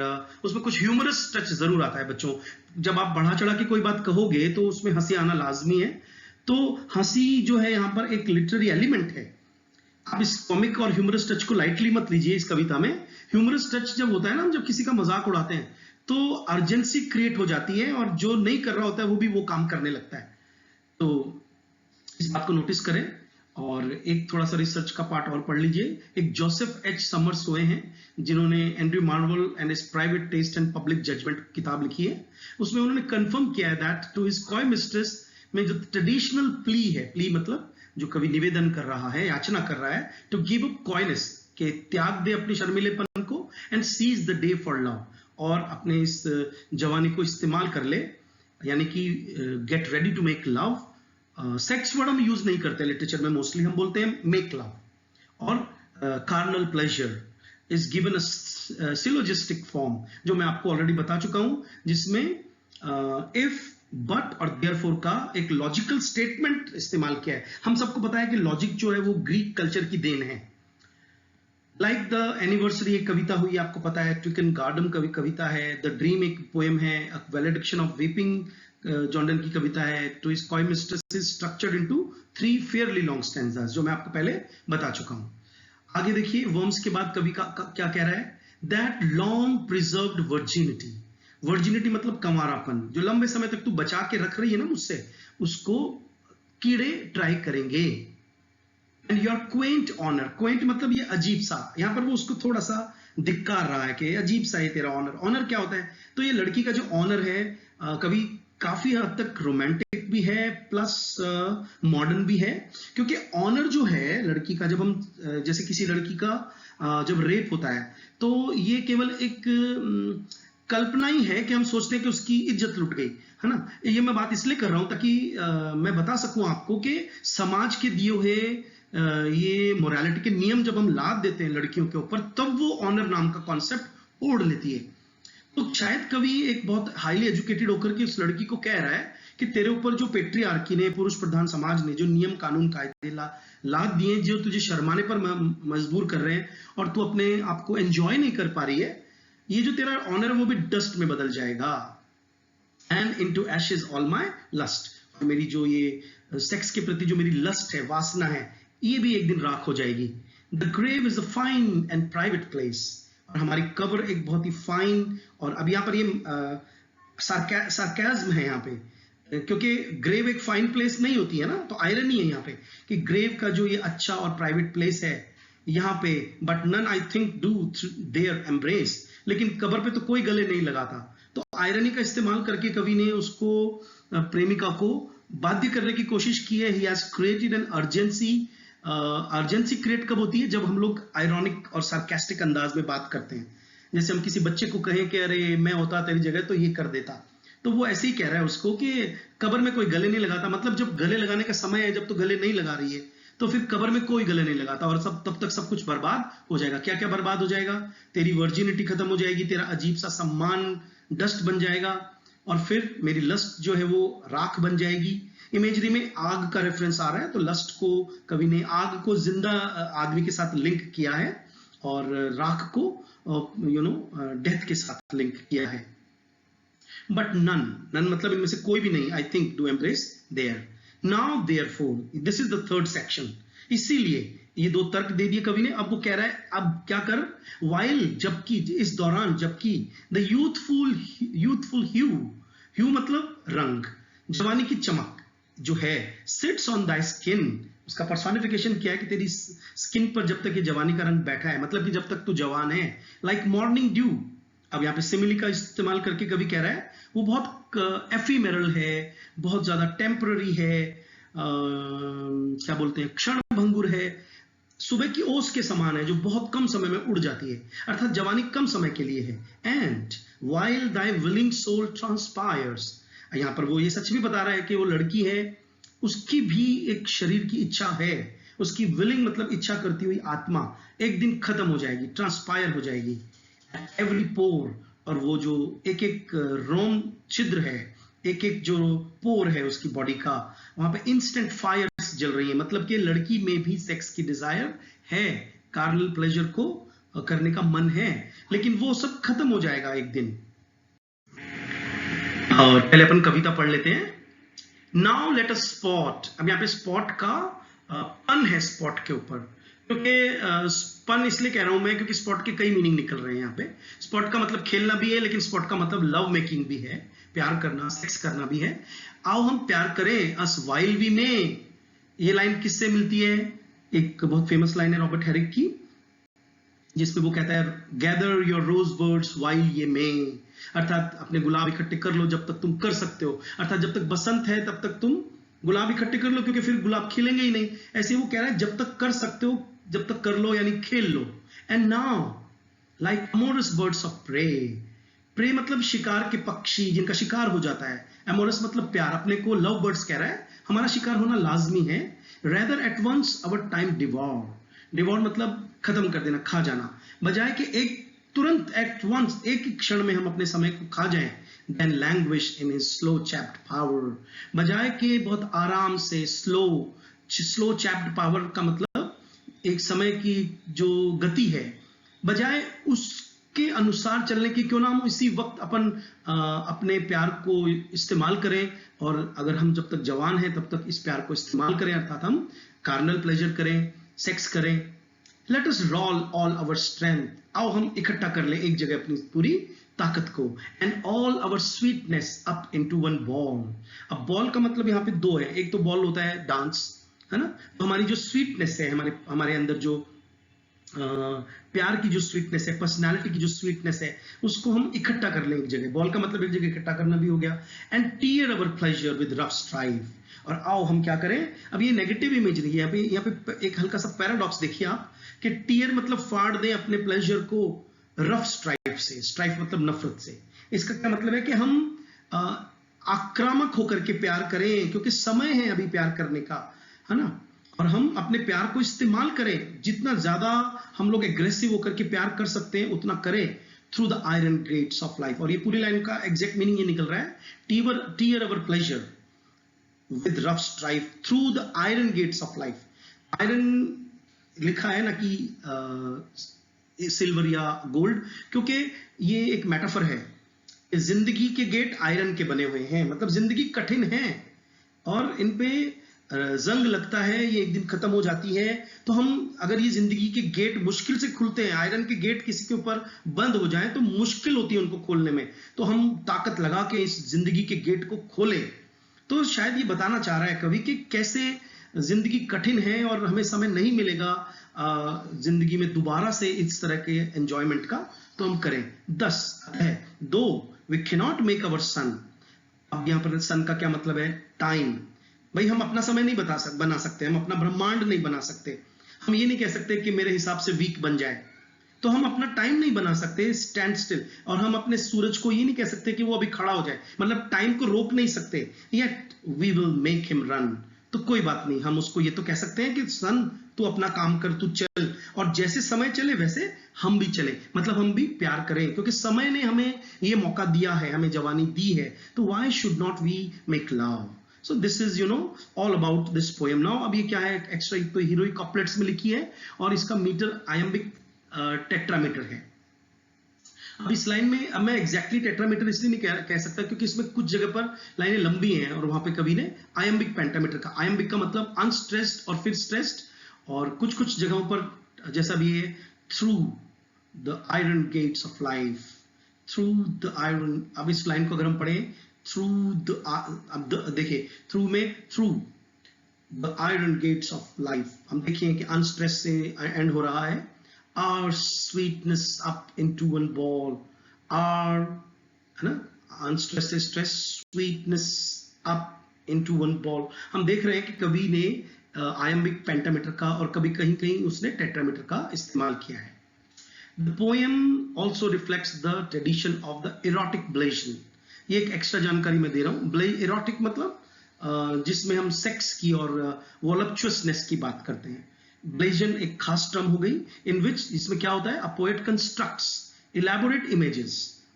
उसमें कुछ ह्यूमरस टच जरूर आता है। बच्चों, जब आप बढ़ा चढ़ा के कोई बात कहोगे तो उसमें हंसी आना लाजमी है। तो हंसी जो है यहाँ पर एक लिटरेरी एलिमेंट है। आप इस कॉमिक और ह्यूमरस टच को लाइटली मत लीजिए। इस कविता में ह्यूमरस टच जब होता है ना, जब किसी का मजाक उड़ाते हैं तो अर्जेंसी क्रिएट हो जाती है, और जो नहीं कर रहा होता है वो भी वो काम करने लगता है। तो इस बात को नोटिस करें। और एक थोड़ा सा रिसर्च का पार्ट और पढ़ लीजिए। एक जोसेफ एच समर्स हुए हैं जिन्होंने Andrew Marvell and his private taste and public judgement किताब लिखी है। उसमें उन्होंने कंफर्म किया है that to his coy mistress में जो ट्रेडिशनल प्ली है, प्ली मतलब जो कवि निवेदन कर रहा है, याचना कर रहा है, टू गिव अप कॉयनेस, के त्याग दे अपनी शर्मिलेपन को, and seize the day for love, और अपने इस जवानी को इस्तेमाल कर ले, यानी कि get ready to make love. Sex word हम यूज नहीं करते लिटरेचर में, मोस्टली हम बोलते हैं मेक लव। और carnal pleasure is given a syllogistic form, जो मैं आपको ऑलरेडी बता चुका हूं, जिसमें इफ, बट और देयरफॉर का एक लॉजिकल स्टेटमेंट इस्तेमाल किया है। हम सबको पता है कि लॉजिक जो है वो ग्रीक कल्चर की देन है। लाइक द एनिवर्सरी एक कविता हुई, आपको पता है, ट्विकन गार्डन कविता है, द ड्रीम एक पोएम है, वैलेडिक्शन ऑफ वीपिंग जॉर्डन की कविता है, to his coy mistress is structured into 3 fairly long stanzas, जो मैं आपको पहले बता चुका हूं। आगे देखिए, वर्म्स के बाद कवि का क्या कह रहा है, that long preserved virginity, virginity मतलब कंवारापन, जो लंबे समय तक तू बचा के रख रही है ना मुझसे, उसको कीड़े ट्राई करेंगे। And your quaint honour, quaint मतलब ये अजीब सा, यहां पर वो उसको थोड़ा सा धिक्कार रहा है कि अजीब सा है तेरा ऑनर। ऑनर क्या होता है, तो ये लड़की का जो ऑनर है, कवि काफी हद तक रोमांटिक भी है प्लस मॉडर्न भी है, क्योंकि ऑनर जो है लड़की का, जब हम जैसे किसी लड़की का जब रेप होता है, तो ये केवल एक कल्पना ही है कि हम सोचते हैं कि उसकी इज्जत लुट गई, है ना। ये मैं बात इसलिए कर रहा हूं ताकि मैं बता सकूं आपको कि समाज के दिए हुए ये मोरालिटी के नियम जब हम लाद देते हैं लड़कियों के ऊपर, तब वो ऑनर नाम का कॉन्सेप्ट ओढ़ लेती है। तो शायद कवि एक बहुत हाईली एजुकेटेड होकर के उस लड़की को कह रहा है कि तेरे ऊपर जो पेट्रियार्की ने, पुरुष प्रधान समाज ने जो नियम कानून कायदे लाद दिए, जो तुझे शर्माने पर मजबूर कर रहे हैं और तू अपने आप को एंजॉय नहीं कर पा रही है, ये जो तेरा ऑनर है वो भी डस्ट में बदल जाएगा। And into ashes all my lust, मेरी जो ये सेक्स के प्रति जो मेरी लस्ट है, वासना है, ये भी एक दिन राख हो जाएगी। The grave is a fine and private place, और हमारी कब्र एक बहुत ही फाइन, और अब यहाँ पर ये सार्केज्म है यहाँ पे, क्योंकि ग्रेव एक फाइन प्लेस नहीं होती है ना, तो आयरनी है यहाँ पे कि ग्रेव का जो ये अच्छा और प्राइवेट प्लेस है यहाँ पे, but none I think do there embrace, लेकिन कब्र पे तो कोई गले नहीं लगाता। तो आयरनी का इस्तेमाल करके कवि ने उसको, प्रेमिका को बाध्य करने की कोशिश की है। He has created an urgency. Urgency create कब होती है, जब हम लोग आयरॉनिक और सार्केस्टिक अंदाज में बात करते हैं। जैसे हम किसी बच्चे को कहें कि अरे मैं होता तेरी जगह तो ये कर देता, तो वो ऐसे ही कह रहा है उसको कि कब्र में कोई गले नहीं लगाता, मतलब जब गले लगाने का समय है, जब तो गले नहीं लगा रही है, तो फिर कब्र में कोई गले नहीं लगाता, और सब तब तक सब कुछ बर्बाद हो जाएगा। क्या क्या बर्बाद हो जाएगा, तेरी वर्जिनिटी खत्म हो जाएगी, तेरा अजीब सा सम्मान डस्ट बन जाएगा, और फिर मेरी लस्ट जो है वो राख बन जाएगी। इमेजरी में आग का रेफरेंस आ रहा है, तो लस्ट को कवि ने आग को जिंदा आदमी के साथ लिंक किया है, और राख को डेथ के साथ लिंक किया है। बट नन मतलब इनमें से कोई भी नहीं, I think, do embrace there. Now therefore, this is the third section. इसीलिए ये 2 तर्क दे दिए कवि ने। अब वो कह रहा है, अब क्या कर, वाइल जबकि, इस दौरान जबकि, द यूथफुल ह्यू मतलब रंग, जवानी की चमक जो है, सिट्स ऑन दाई स्किन, उसका पर्सोनिफिकेशन किया है कि तेरी स्किन पर जब तक ये जवानी का रंग बैठा है, मतलब कि जब तक तू जवान है, लाइक मॉर्निंग ड्यू। अब यहाँ पे सिमिली का इस्तेमाल करके कवि कह रहा है वो बहुत एफीमेरल है, बहुत ज्यादा टेम्पररी है, क्या बोलते हैं, क्षण भंगुर है, सुबह की ओस के समान है, जो बहुत कम समय में उड़ जाती है, अर्थात जवानी कम समय के लिए है। And while thy willing soul transpires, यहाँ पर वो ये सच भी बता रहा है कि वो लड़की है, उसकी भी एक शरीर की इच्छा है, उसकी विलिंग मतलब इच्छा करती हुई आत्मा एक दिन खत्म हो जाएगी, ट्रांसपायर हो जाएगी। एवरी पोर, और वो जो एक एक रोम छिद्र है, एक एक जो पोर है उसकी बॉडी का, वहां पे इंस्टेंट फायर्स जल रही है, मतलब कि लड़की में भी सेक्स की डिजायर है, कार्नल प्लेजर को करने का मन है, लेकिन वो सब खत्म हो जाएगा एक दिन। और पहले अपन कविता पढ़ लेते हैं। नाउ लेट अस स्पॉट, अब यहाँ पे स्पॉट का पन है स्पॉट के ऊपर, क्योंकि पन इसलिए कह रहा हूं मैं क्योंकि स्पॉट के कई मीनिंग निकल रहे हैं यहाँ पे। स्पॉट का मतलब खेलना भी है, लेकिन स्पॉट का मतलब लव मेकिंग भी है, प्यार करना, सेक्स करना भी है। आओ हम प्यार करें अस वाइल वी में, ये लाइन किससे मिलती है? एक बहुत फेमस लाइन है रॉबर्ट हेरिक की, जिसमें वो कहता है gather your rosebuds while ye may, अर्थात अपने गुलाब इकट्ठे कर लो जब तक तुम कर सकते हो, अर्थात जब तक बसंत है तब तक तुम गुलाब इकट्ठे कर लो, क्योंकि फिर गुलाब खिलेंगे ही नहीं। ऐसे वो कह रहा है जब तक कर सकते हो जब तक कर लो, यानी खेल लो। And now like amorous birds of prey, prey मतलब शिकार के पक्षी जिनका शिकार हो जाता है, एमोरस मतलब प्यार, अपने को लव बर्ड्स कह रहा है, हमारा शिकार होना लाजमी है। Rather at once our time devour, devour मतलब खत्म कर देना, खा जाना, बजाय कि एक तुरंत एट वंस एक ही क्षण में हम अपने समय को खा जाएं, than languish in his slow chapped power, बजाय कि बहुत आराम से स्लो चैप्ड पावर का मतलब एक समय की जो गति है, बजाय उसके अनुसार चलने की क्यों ना हम इसी वक्त अपने प्यार को इस्तेमाल करें, और अगर हम जब तक जवान हैं तब तक इस प्यार को इस्तेमाल करें, अर्थात हम कार्नल प्लेजर करें, सेक्स करें। Let us roll all our strength, आओ हम इकट्ठा कर लें एक जगह अपनी पूरी ताकत को, and all our sweetness up into one ball. अब बॉल का मतलब यहाँ पे दो है, एक तो बॉल होता है डांस, है ना, तो हमारी जो स्वीटनेस है, हमारे अंदर जो प्यार की जो स्वीटनेस है, पर्सनालिटी की जो स्वीटनेस है, उसको हम इकट्ठा कर लें एक जगह, बॉल का मतलब एक जगह इकट्ठा करना भी हो गया। And tear our pleasure with rough strife, और आओ हम क्या करें, अब ये नेगेटिव इमेजरी है, यहाँ पे एक हल्का सा पैराडॉक्स देखिए आप, कि टीयर मतलब फाड़ दें अपने प्लेजर को रफ स्ट्राइव से, स्ट्राइव मतलब नफरत से। इसका क्या मतलब है कि हम आक्रामक होकर के प्यार करें, क्योंकि समय है अभी प्यार करने का, है ना, और हम अपने प्यार को इस्तेमाल करें, जितना ज्यादा हम लोग एग्रेसिव होकर के प्यार कर सकते हैं उतना करें, through the iron gates of life. और ये पूरी लाइन का एग्जैक्ट मीनिंग ये निकल रहा है, tear our pleasure with rough strife through the iron gates of life. Iron लिखा है ना कि सिल्वर या गोल्ड, क्योंकि ये एक मेटाफर है, जिंदगी के गेट आयरन के बने हुए हैं, मतलब जिंदगी कठिन है और इन पे जंग लगता है, ये एक दिन खत्म हो जाती है। तो हम अगर ये जिंदगी के गेट मुश्किल से खुलते हैं, आयरन के गेट किसी के ऊपर बंद हो जाए तो मुश्किल होती है उनको खोलने में, तो हम ताकत लगा के इस जिंदगी के गेट को खोले। तो शायद ये बताना चाह रहा है कवि कि कैसे जिंदगी कठिन है और हमें समय नहीं मिलेगा जिंदगी में दोबारा से इस तरह के एंजॉयमेंट का, तो हम करें। 10 है 2 we cannot make our sun. अब यहाँ पर सन का क्या मतलब है? टाइम। भाई हम अपना समय नहीं बना सकते, हम अपना ब्रह्मांड नहीं बना सकते, हम ये नहीं कह सकते कि मेरे हिसाब से वीक बन जाए, तो हम अपना टाइम नहीं बना सकते स्टैंड स्टिल, और हम अपने सूरज को ये नहीं कह सकते कि वो अभी खड़ा हो जाए, मतलब टाइम को रोक नहीं सकते। Yet we will make him run, तो कोई बात नहीं, हम उसको ये तो कह सकते हैं कि सन तू अपना काम कर, तू चल, और जैसे समय चले वैसे हम भी चले, मतलब हम भी प्यार करें, क्योंकि समय ने हमें ये मौका दिया है, हमें जवानी दी है, तो why should not we make love. So this is all about this poem. Now अब ये क्या है, एक्स्ट्रा एक तो हीरोइक कॉपलेट्स में लिखी है और इसका मीटर आयम्बिक टेट्रामीटर है। अब इस लाइन में अब मैं एग्जैक्टली टेट्रामीटर इसलिए नहीं कह सकता क्योंकि इसमें कुछ जगह पर लाइनें लंबी हैं और वहां पे कवि ने आयम्बिक पेंटामीटर का, आयम्बिक का मतलब अनस्ट्रेस्ड और फिर स्ट्रेस्ड, और कुछ कुछ जगहों पर जैसा भी है through the iron gates of life, through the iron. अब इस लाइन को अगर हम पढ़ें थ्रू द, देखिए थ्रू में through the iron gates of life, हम देखिए कि अनस्ट्रेस से एंड हो रहा है, our sweetness up into one ball, our, है ना, अनस्ट्रेस से stress, sweetness up into one ball. हम देख रहे हैं कि कवि ने आयम्बिक पेंटामीटर का और कभी कहीं कहीं उसने टेट्रामीटर का इस्तेमाल किया है। The poem also reflects the tradition of the erotic blazon. ये एक एक्स्ट्रा जानकारी मैं दे रहा हूँ। इरोटिक मतलब जिसमें हम सेक्स की और वॉलप्चुअसनेस की बात करते हैं। ब्लेजन एक खास टर्म हो गई इन विच, इसमें क्या होता है, a poet constructs elaborate images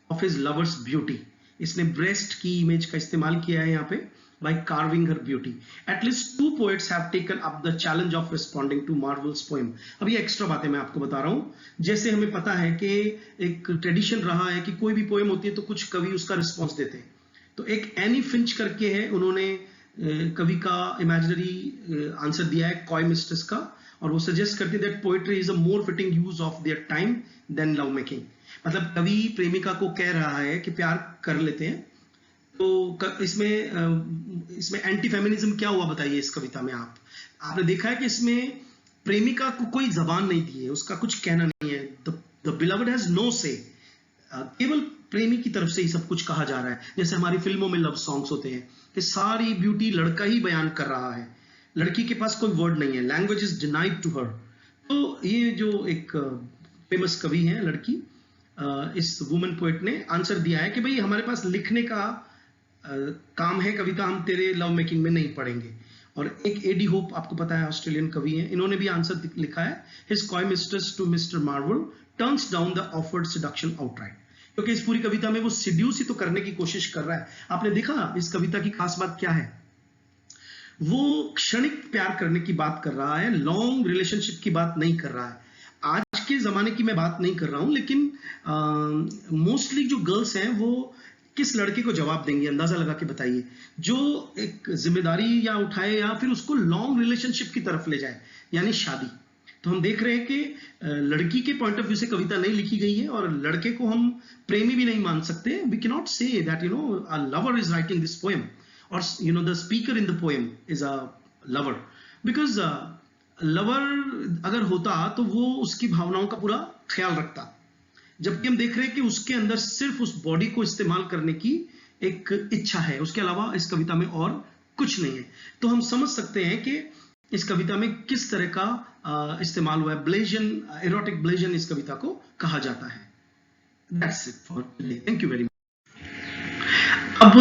of his lovers beauty. इसने ब्रेस्ट की इमेज का इस्तेमाल किया है यहाँ पे, by carving her beauty. At least 2 poets have taken up the challenge of responding to Marvel's poem. अब ये एक्स्ट्रा बातें मैं आपको बता रहा हूँ। जैसे हमें पता है कि एक ट्रेडिशन रहा है कि कोई भी पोएम होती है तो कुछ कवि उसका रिस्पॉन्स देते हैं। तो एक एनी फिंच करके है, उन्होंने कवि का इमेजिनरी आंसर दिया है कॉय मिस्ट्रेस का, और वो सजेस्ट करती है that poetry is a more fitting use of their time than love making. मतलब कवि प्रेमिका को कह रहा है कि प्यार कर लेते हैं, इसमें एंटी फेमिनिज्म क्या हुआ बताइए इस कविता में? आपने देखा है कि इसमें प्रेमिका को कोई जबान नहीं दी है, उसका कुछ कहना नहीं है। द बिलवड हैज नो से, केवल प्रेमी की तरफ से ही सब कुछ कहा जा रहा है। जैसे हमारी फिल्मों में लव सॉन्ग्स होते हैं कि सारी ब्यूटी लड़का ही बयान कर रहा है, लड़की के पास कोई वर्ड नहीं है, language is denied to her. तो ये जो एक फेमस कवि है लड़की, इस वुमेन पोएट ने आंसर दिया है कि भाई हमारे पास लिखने का काम है कविता, हम तेरे लव मेकिंग में नहीं पढ़ेंगे। और एक एडी होप, आपको पता है ऑस्ट्रेलियन कवि हैं, इन्होंने भी आंसर लिखा है, his coy mistress to mister Marvell turns down the offered seduction outright. क्योंकि इस पूरी कविता में वो सिड्यूस ही तो करने की कोशिश कर रहा है। आपने देखा इस कविता की खास बात क्या है? वो क्षणिक प्यार करने की बात कर रहा है, लॉन्ग रिलेशनशिप की बात नहीं कर रहा है। आज के जमाने की मैं बात नहीं कर रहा हूं, लेकिन मोस्टली जो गर्ल्स हैं वो किस लड़के को जवाब देंगी, अंदाजा लगा के बताइए, जो एक जिम्मेदारी या उठाए या फिर उसको लॉन्ग रिलेशनशिप की तरफ ले जाए, यानी शादी। तो हम देख रहे हैं कि लड़की के पॉइंट ऑफ व्यू से कविता नहीं लिखी गई है, और लड़के को हम प्रेमी भी नहीं मान सकते। We cannot say that a lover is writing this poem, और the speaker in the poem is a lover, because lover अगर होता तो वो उसकी भावनाओं का पूरा ख्याल रखता, जबकि हम देख रहे हैं कि उसके अंदर सिर्फ उस बॉडी को इस्तेमाल करने की एक इच्छा है, उसके अलावा इस कविता में और कुछ नहीं है। तो हम समझ सकते हैं कि इस कविता में किस तरह का इस्तेमाल हुआ है। ब्लेजन, एरोटिक ब्लेजन इस कविता को कहा जाता है। That's it for today, thank you very much. अब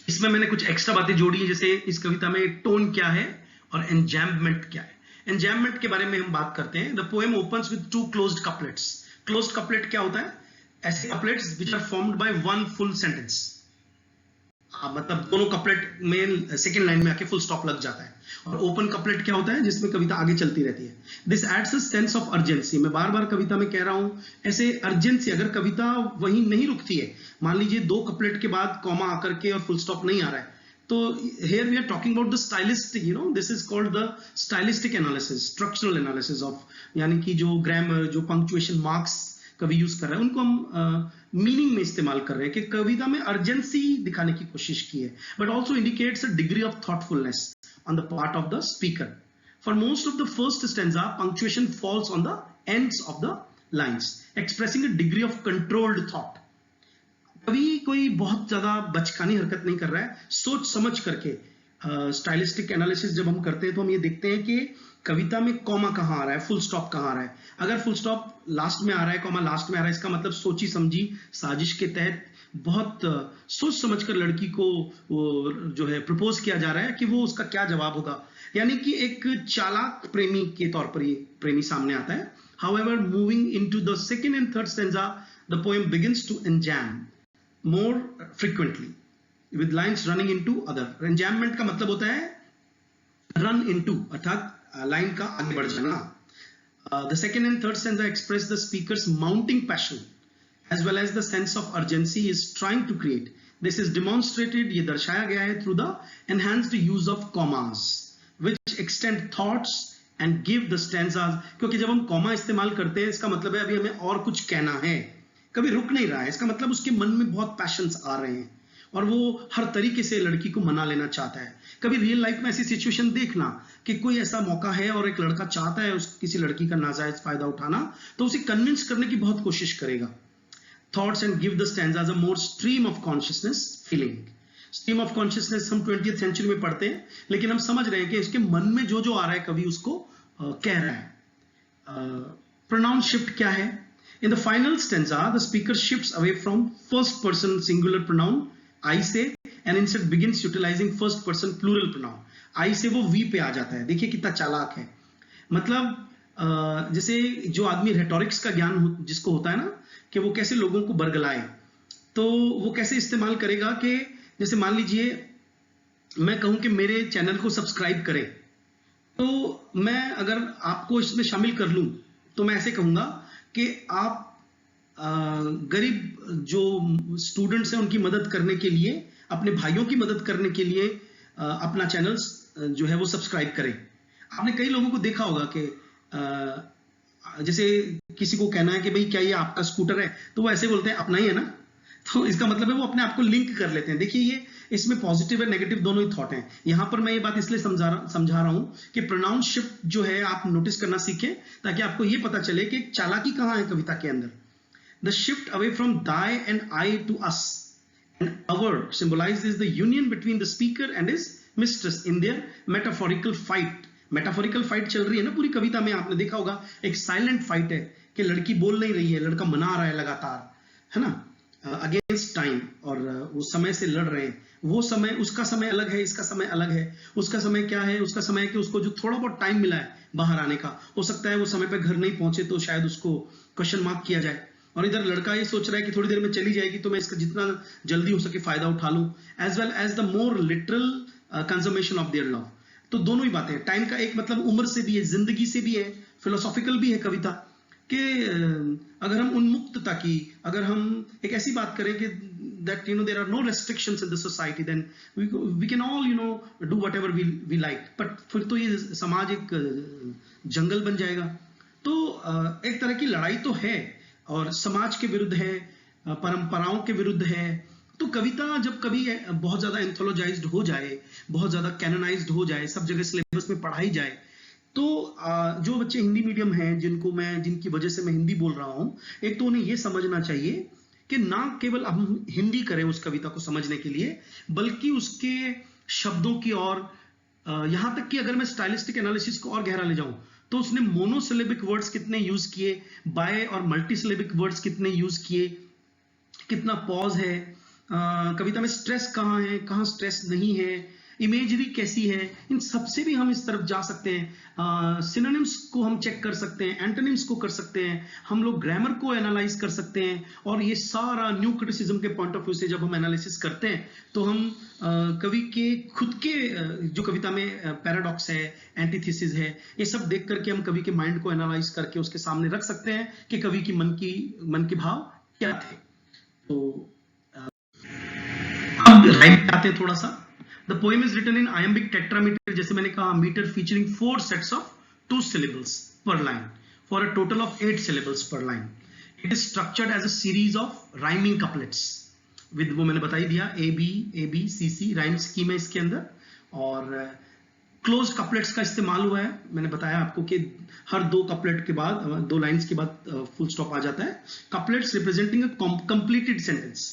इसमें मैंने कुछ एक्स्ट्रा बातें जोड़ी हैं, जैसे इस कविता में टोन क्या है और एंजैम्पमेंट क्या है। एंजैम्पमेंट के बारे में हम बात करते हैं। The poem opens with 2 closed couplets. Closed couplet क्या होता है? ऐसे couplets which are formed by 1 full sentence, मतलब दोनों कपलेट में सेकेंड लाइन में आके फुल स्टॉप लग जाता है। और ओपन कपलेट क्या होता है? जिसमें कविता आगे चलती रहती है। This adds a sense of urgency. मैं बार बार कविता में कह रहा हूं, ऐसे अर्जेंसी, अगर कविता वहीं नहीं रुकती है, मान लीजिए 2 कपलेट के बाद कॉमा आकर के और फुल स्टॉप नहीं आ रहा है, तो here we are talking about the stylistic, this is called the stylistic analysis, structural analysis of, यानी कि जो ग्रामर, जो पंक्चुएशन मार्क्स कवि यूज कर रहा है, उनको हम मीनिंग में इस्तेमाल कर रहे हैं कि कविता में अर्जेंसी दिखाने की कोशिश की है, but also indicates a degree of thoughtfulness on the part of the speaker. For most of the first stanza, punctuation falls on the ends of the lines, expressing a degree of controlled thought. कभी कोई बहुत ज्यादा बचकानी हरकत नहीं कर रहा है, सोच समझ करके। स्टाइलिस्टिक एनालिसिस जब हम करते हैं तो हम ये देखते हैं कि कविता में कॉमा कहाँ आ रहा है, फुल स्टॉप कहाँ आ रहा है। अगर फुल स्टॉप लास्ट में आ रहा है, कॉमा लास्ट में आ रहा है, इसका मतलब सोची समझी साजिश के तहत बहुत सोच समझकर लड़की को जो है प्रपोज किया जा रहा है कि वो उसका क्या जवाब होगा, यानी कि एक चालाक प्रेमी के तौर पर ये प्रेमी सामने आता है। However, moving into the second and third stanza, the poem begins to enjamb more frequently with lines running into other. Enjambment का मतलब होता है run into, अर्थात लाइन का आगे बढ़ जाना। The second and third stanza express the speaker's mounting passion as well as the sense of urgency he is trying to create. This is demonstrated, ये दर्शाया गया है through the enhanced use of commas which extend thoughts and give the stanzas. क्योंकि जब हम comma इस्तेमाल करते हैं, इसका मतलब है अभी हमें और कुछ कहना है, कभी रुक नहीं रहा है, इसका मतलब उसके मन में बहुत पैशंस आ रहे हैं और वो हर तरीके से लड़की को मना लेना चाहता है। कभी रियल लाइफ में ऐसी सिचुएशन देखना कि कोई ऐसा मौका है और एक लड़का चाहता है किसी लड़की का नाजायज फायदा उठाना, तो उसे कन्विंस करने की बहुत कोशिश करेगा। Thoughts and give the stanzas a more stream of consciousness feeling. Stream of consciousness हम 20th सेंचुरी में पढ़ते हैं, लेकिन हम समझ रहे हैं कि इसके मन में जो जो आ रहा है कवि उसको कह रहा है। प्रोनाउन शिफ्ट क्या है? In the final stanza, the speaker shifts away from first person singular pronoun I से and instead begins utilizing first person plural pronoun. I से वो V पे आ जाता है। देखिए कितना चालाक है। मतलब जैसे जो आदमी रेटोरिक्स का ज्ञान जिसको होता है ना, कि वो कैसे लोगों को बरगलाए, तो वो कैसे इस्तेमाल करेगा कि जैसे मान लीजिए मैं कहूं कि मेरे चैनल को सब्सक्राइब करें, तो मैं अगर आपको इसमें शामिल कर लूं तो मैं ऐसे कहूंगा कि आप गरीब जो स्टूडेंट्स हैं उनकी मदद करने के लिए, अपने भाइयों की मदद करने के लिए अपना चैनल जो है वो सब्सक्राइब करें। आपने कई लोगों को देखा होगा कि जैसे किसी को कहना है कि भाई क्या ये आपका स्कूटर है, तो वो ऐसे बोलते हैं अपना ही है ना। तो इसका मतलब है वो अपने आप को लिंक कर लेते हैं। देखिए ये इसमें पॉजिटिव और नेगेटिव दोनों ही थॉट हैं। यहां पर मैं ये बात इसलिए समझा रहा हूं कि प्रोनाउन शिफ्ट जो है आप नोटिस करना सीखें, ताकि आपको ये पता चले कि चालाकी कहां है कविता के अंदर। The shift away from thy and I to us and our symbolizes the union between the speaker and his mistress in their metaphorical fight। Metaphorical fight चल रही है ना पूरी कविता में, आपने देखा होगा एक साइलेंट फाइट है कि लड़की बोल नहीं रही है, लड़का मना रहा है लगातार, है ना, अगेंस्ट टाइम, और वो समय से लड़ रहे हैं। वो समय, उसका समय अलग है, इसका समय अलग है। उसका समय क्या है? उसका समय है कि उसको जो थोड़ा बहुत टाइम मिला है बाहर आने का, हो सकता है वो समय पे घर नहीं पहुंचे तो शायद उसको क्वेश्चन मार्क किया जाए, और इधर लड़का ये सोच रहा है कि थोड़ी देर में चली जाएगी तो मैं इसका जितना जल्दी हो सके फायदा उठा लूं, as well as the more literal conservation of their love. तो दोनों ही बातें, टाइम का एक मतलब उम्र से भी है, जिंदगी से भी है, फिलोसॉफिकल भी है कविता कि अगर हम उन्मुक्तता की, अगर हम एक ऐसी बात करें कि that there are no restrictions in the society, then we can all do whatever we like, but फिर तो ये समाज एक जंगल बन जाएगा। तो एक तरह की लड़ाई तो है, और समाज के विरुद्ध है, परंपराओं के विरुद्ध है। तो कविता जब कभी बहुत ज्यादा एंथोलॉजाइज्ड हो जाए, बहुत ज्यादा कैनोनाइज्ड हो जाए, सब जगह सिलेबस में पढ़ाई जाए, तो जो बच्चे हिंदी मीडियम हैं, जिनकी वजह से मैं हिंदी बोल रहा हूं, एक तो उन्हें यह समझना चाहिए कि ना केवल हम हिंदी करें उस कविता को समझने के लिए, बल्कि उसके शब्दों की, और यहां तक कि अगर मैं स्टाइलिस्टिक एनालिसिस को और गहरा ले जाऊं तो उसने मोनोसिलेबिक वर्ड्स कितने यूज किए, बाय और मल्टीसिलेबिक वर्ड्स कितने यूज किए, कितना पॉज है, कविता में स्ट्रेस कहाँ है, कहाँ स्ट्रेस नहीं है, इमेजरी कैसी है, इन सबसे भी हम इस तरफ जा सकते हैं। सिनोनिम्स को हम चेक कर सकते हैं, एंटोनिम्स को कर सकते हैं, हम लोग ग्रामर को एनालाइज कर सकते हैं, और ये सारा न्यू क्रिटिसिज्म के पॉइंट ऑफ व्यू से जब हम एनालिसिस करते हैं तो हम कवि के खुद के जो कविता में पैराडॉक्स है, एंटीथेसिस है, ये सब देख करके हम कवि के माइंड को एनालाइज करके उसके सामने रख सकते हैं कि कवि की मन के भाव क्या थे। तो अब राइम आते हैं थोड़ा सा। The poem is written in iambic tetrameter, जैसे मैंने कहा, meter featuring 4 sets of 2 syllables per line for a total of 8 syllables per line. It is structured as a series of rhyming couplets with, वो मैंने बता ही दिया, A B C C rhyme scheme है इसके अंदर, और closed couplets का इस्तेमाल हुआ है। मैंने बताया आपको कि हर 2 कपलेट के बाद, 2 लाइन्स के बाद फुल स्टॉप आ जाता है। couplets representing a completed sentence,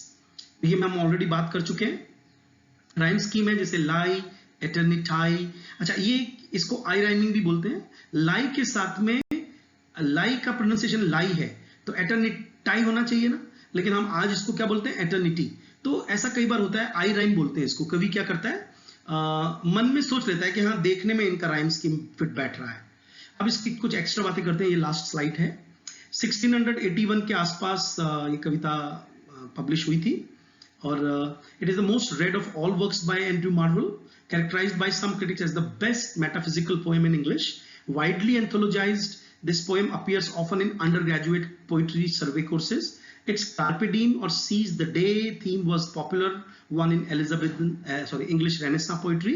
ये हम ऑलरेडी बात कर चुके हैं। राइम स्कीम है जैसे लाई, एटर्निटाई, अच्छा ये इसको आई राइमिंग भी बोलते हैं। लाई के साथ में, लाई का प्रोनाउंसिएशन लाई है तो एटर्निटाई होना चाहिए ना, लेकिन हम आज इसको क्या बोलते हैं, एटर्निटी। तो ऐसा कई बार होता है, आई राइम बोलते हैं इसको। कवि क्या करता है, मन में सोच लेता है कि हाँ देखने में इनका राइम स्कीम फिट बैठ रहा है। अब इसकी कुछ एक्स्ट्रा बातें करते हैं। ये लास्ट स्लाइड है। 1681 के आसपास ये कविता पब्लिश हुई थी, और it is the most read of all works by Andrew Marvell, characterized by some critics as the best metaphysical poem in English. Widely anthologized, this poem appears often in undergraduate poetry survey courses. Its carpe diem or seize the day theme was popular one in English Renaissance poetry,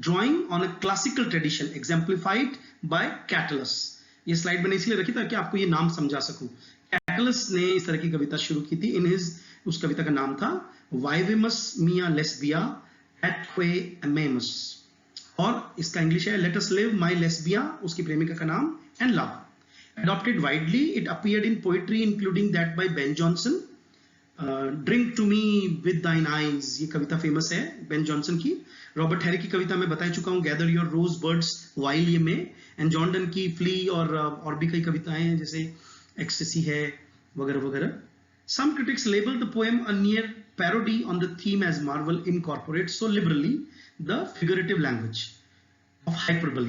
drawing on a classical tradition exemplified by Catullus. ये slide मैंने इसलिए रखी ताकि आपको ये नाम समझा सकूं। कैटलस ने इस तरह की कविता शुरू की थी। उस कविता का नाम था वाइवेमस मिया लेस्बिया एटवे एमेमस, और इसका इंग्लिश है लेट अस लिव माय लेस्बिया, उसकी प्रेमिका का नाम, and love. Adopted widely, it appeared in poetry including that by Ben Jonson. Drink to me with thine eyes, ये कविता फेमस है बेन जॉनसन की। रॉबर्ट हैरी की कविता में बता चुका हूँ, gather your rosebuds while ye may, and John Donne की फ्ली, और भी कई कविताएं हैं जैसे एक्सटेसी है वगैरह वगैरह। Some critics label the poem a near parody on the theme as Marvell incorporates so liberally the figurative language of hyperbole,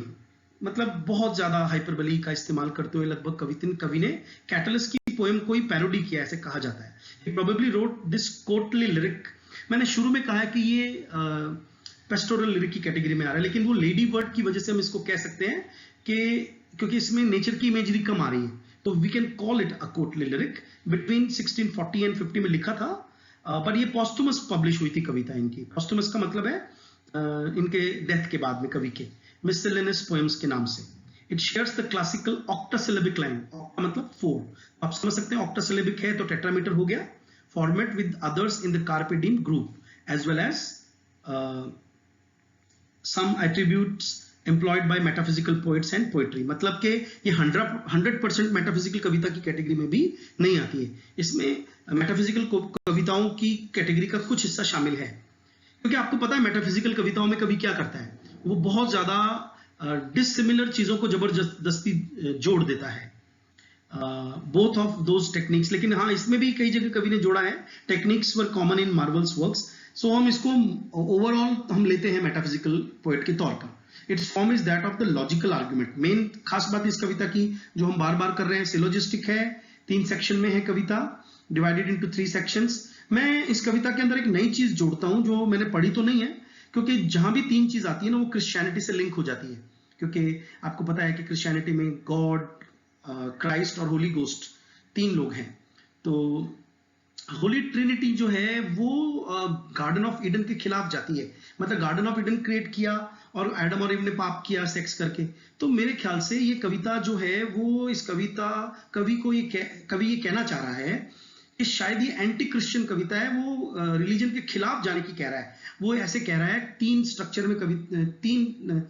मतलब बहुत ज्यादा हाइपरबली का इस्तेमाल करते हुए लगभग कवि ने कैटलस की पोएम को ही पैरोडी किया, ऐसे कहा जाता है। He probably wrote this courtly lyric, मैंने शुरू में कहा कि ये पेस्टोरल लिरिक की कैटेगरी में आ रहा है, लेकिन वो लेडी वर्ड की वजह से हम इसको कह सकते हैं कि क्योंकि इसमें नेचर की इमेजरी कम आ रही है, तो we can call it a courtly lyric. Between 1640 and 50 में लिखा था, पर ये पॉस्टुमस पब्लिश हुई थी कविता इनकी। पॉस्टुमस का मतलब है इनके डेथ के बाद में कवि के, मिससेलेनियस पोएम्स के नाम से। It shares the classical octosyllabic line, octa मतलब 4, आप समझ सकते हैं ऑक्टासिलेबिक है तो टेट्रामीटर हो गया, format with others in the carpe diem group, as well as some attributes employed by metaphysical poets and poetry. मतलब कि ये 100% मेटाफिजिकल कविता की कैटेगरी में भी नहीं आती है, इसमें मेटाफिजिकल कविताओं की कैटेगरी का कुछ हिस्सा शामिल है, क्योंकि आपको पता है मेटाफिजिकल कविताओं में कभी क्या करता है, वो बहुत ज्यादा डिसिमिलर चीजों को जबरदस्ती जोड़ देता है, बोथ ऑफ दोज टेक्निक्स। लेकिन हाँ, इसमें भी कई जगह कवि ने जोड़ा है, techniques were common in Marvell's works. So हम इसको ओवरऑल हम लेते हैं मेटाफिजिकल पोएट के तौर पर। It's form is that of the logical argument. Main खास बात इस कविता की जो हम बार बार कर रहे हैं, सिलोजिस्टिक है, 3 सेक्शन में है कविता, डिवाइडेड इनटू 3 सेक्शंस। मैं इस कविता के अंदर एक नई चीज जोड़ता हूं जो मैंने पढ़ी तो नहीं है, क्योंकि जहां भी 3 चीज आती है ना, वो क्रिश्चियनिटी से लिंक हो जाती है, क्योंकि आपको पता है कि क्रिश्चियनिटी में गॉड, क्राइस्ट और होली गोस्ट 3 लोग हैं। तो होली ट्रिनिटी जो है वो गार्डन ऑफ ईडन के खिलाफ जाती है, मतलब गार्डन ऑफ ईडन क्रिएट किया और एडम और ईव ने पाप किया सेक्स करके। तो मेरे ख्याल से ये कविता जो है वो, इस कविता कवि ये कहना चाह रहा है कि शायद ये एंटी क्रिश्चियन कविता है, वो रिलीजन के खिलाफ जाने की कह रहा है। वो ऐसे कह रहा है 3 स्ट्रक्चर में 3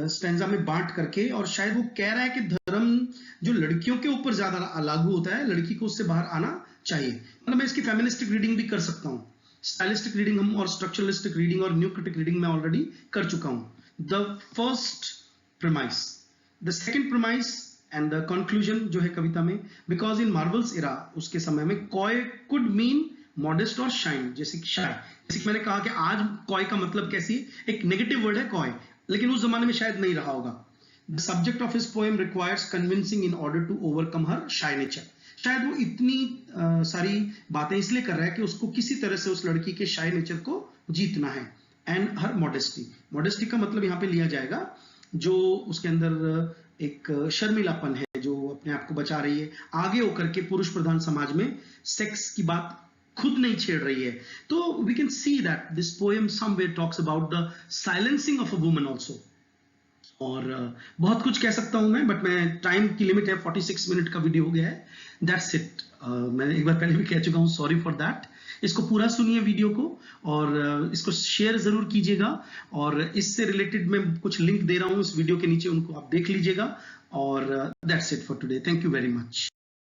स्टैंजा में बांट करके, और शायद वो कह रहा है कि धर्म जो लड़कियों के ऊपर ज्यादा लागू होता है, लड़की को उससे बाहर आना चाहिए। मतलब मैं इसकी फेमिनिस्टिक रीडिंग भी कर सकता हूँ, स्टाइलिस्टिक रीडिंग हम और स्ट्रक्चरलिस्टिक रीडिंग और न्यू क्रिटिक रीडिंग मैं ऑलरेडी कर चुका हूँ। The first premise, the second premise and the conclusion जो है कविता में, बिकॉज इन मार्वल्स इरा, उसके समय में कॉय कुड मीन मॉडेस्ट और शाइन, जैसे कि मैंने कहा कि आज कॉय का मतलब कैसी है, एक नेगेटिव वर्ड है कॉय, लेकिन उस जमाने में शायद नहीं रहा होगा। The subject of his poem requires convincing in order to overcome her shy nature. शायद वो इतनी सारी बातें इसलिए कर रहा है कि उसको किसी तरह से उस लड़की के शाय नेचर को जीतना है। एंड हर मॉडेस्टी, मॉडेस्टी का मतलब यहाँ पे लिया जाएगा जो उसके अंदर एक शर्मिलापन है, जो अपने आप को बचा रही है, आगे होकर के पुरुष प्रधान समाज में सेक्स की बात खुद नहीं छेड़ रही है। तो we can see that this poem somewhere talks about the silencing of a woman also. और बहुत कुछ कह सकता हूं मैं, बट मैं टाइम की लिमिट है, 46 मिनट का वीडियो हो गया है, दैट्स इट। मैंने एक बार पहले भी कह चुका हूं, सॉरी फॉर दैट। इसको पूरा सुनिए वीडियो को, और इसको शेयर जरूर कीजिएगा, और इससे रिलेटेड मैं कुछ लिंक दे रहा हूं इस वीडियो के नीचे, उनको आप देख लीजिएगा। और that's it for today, thank you very much.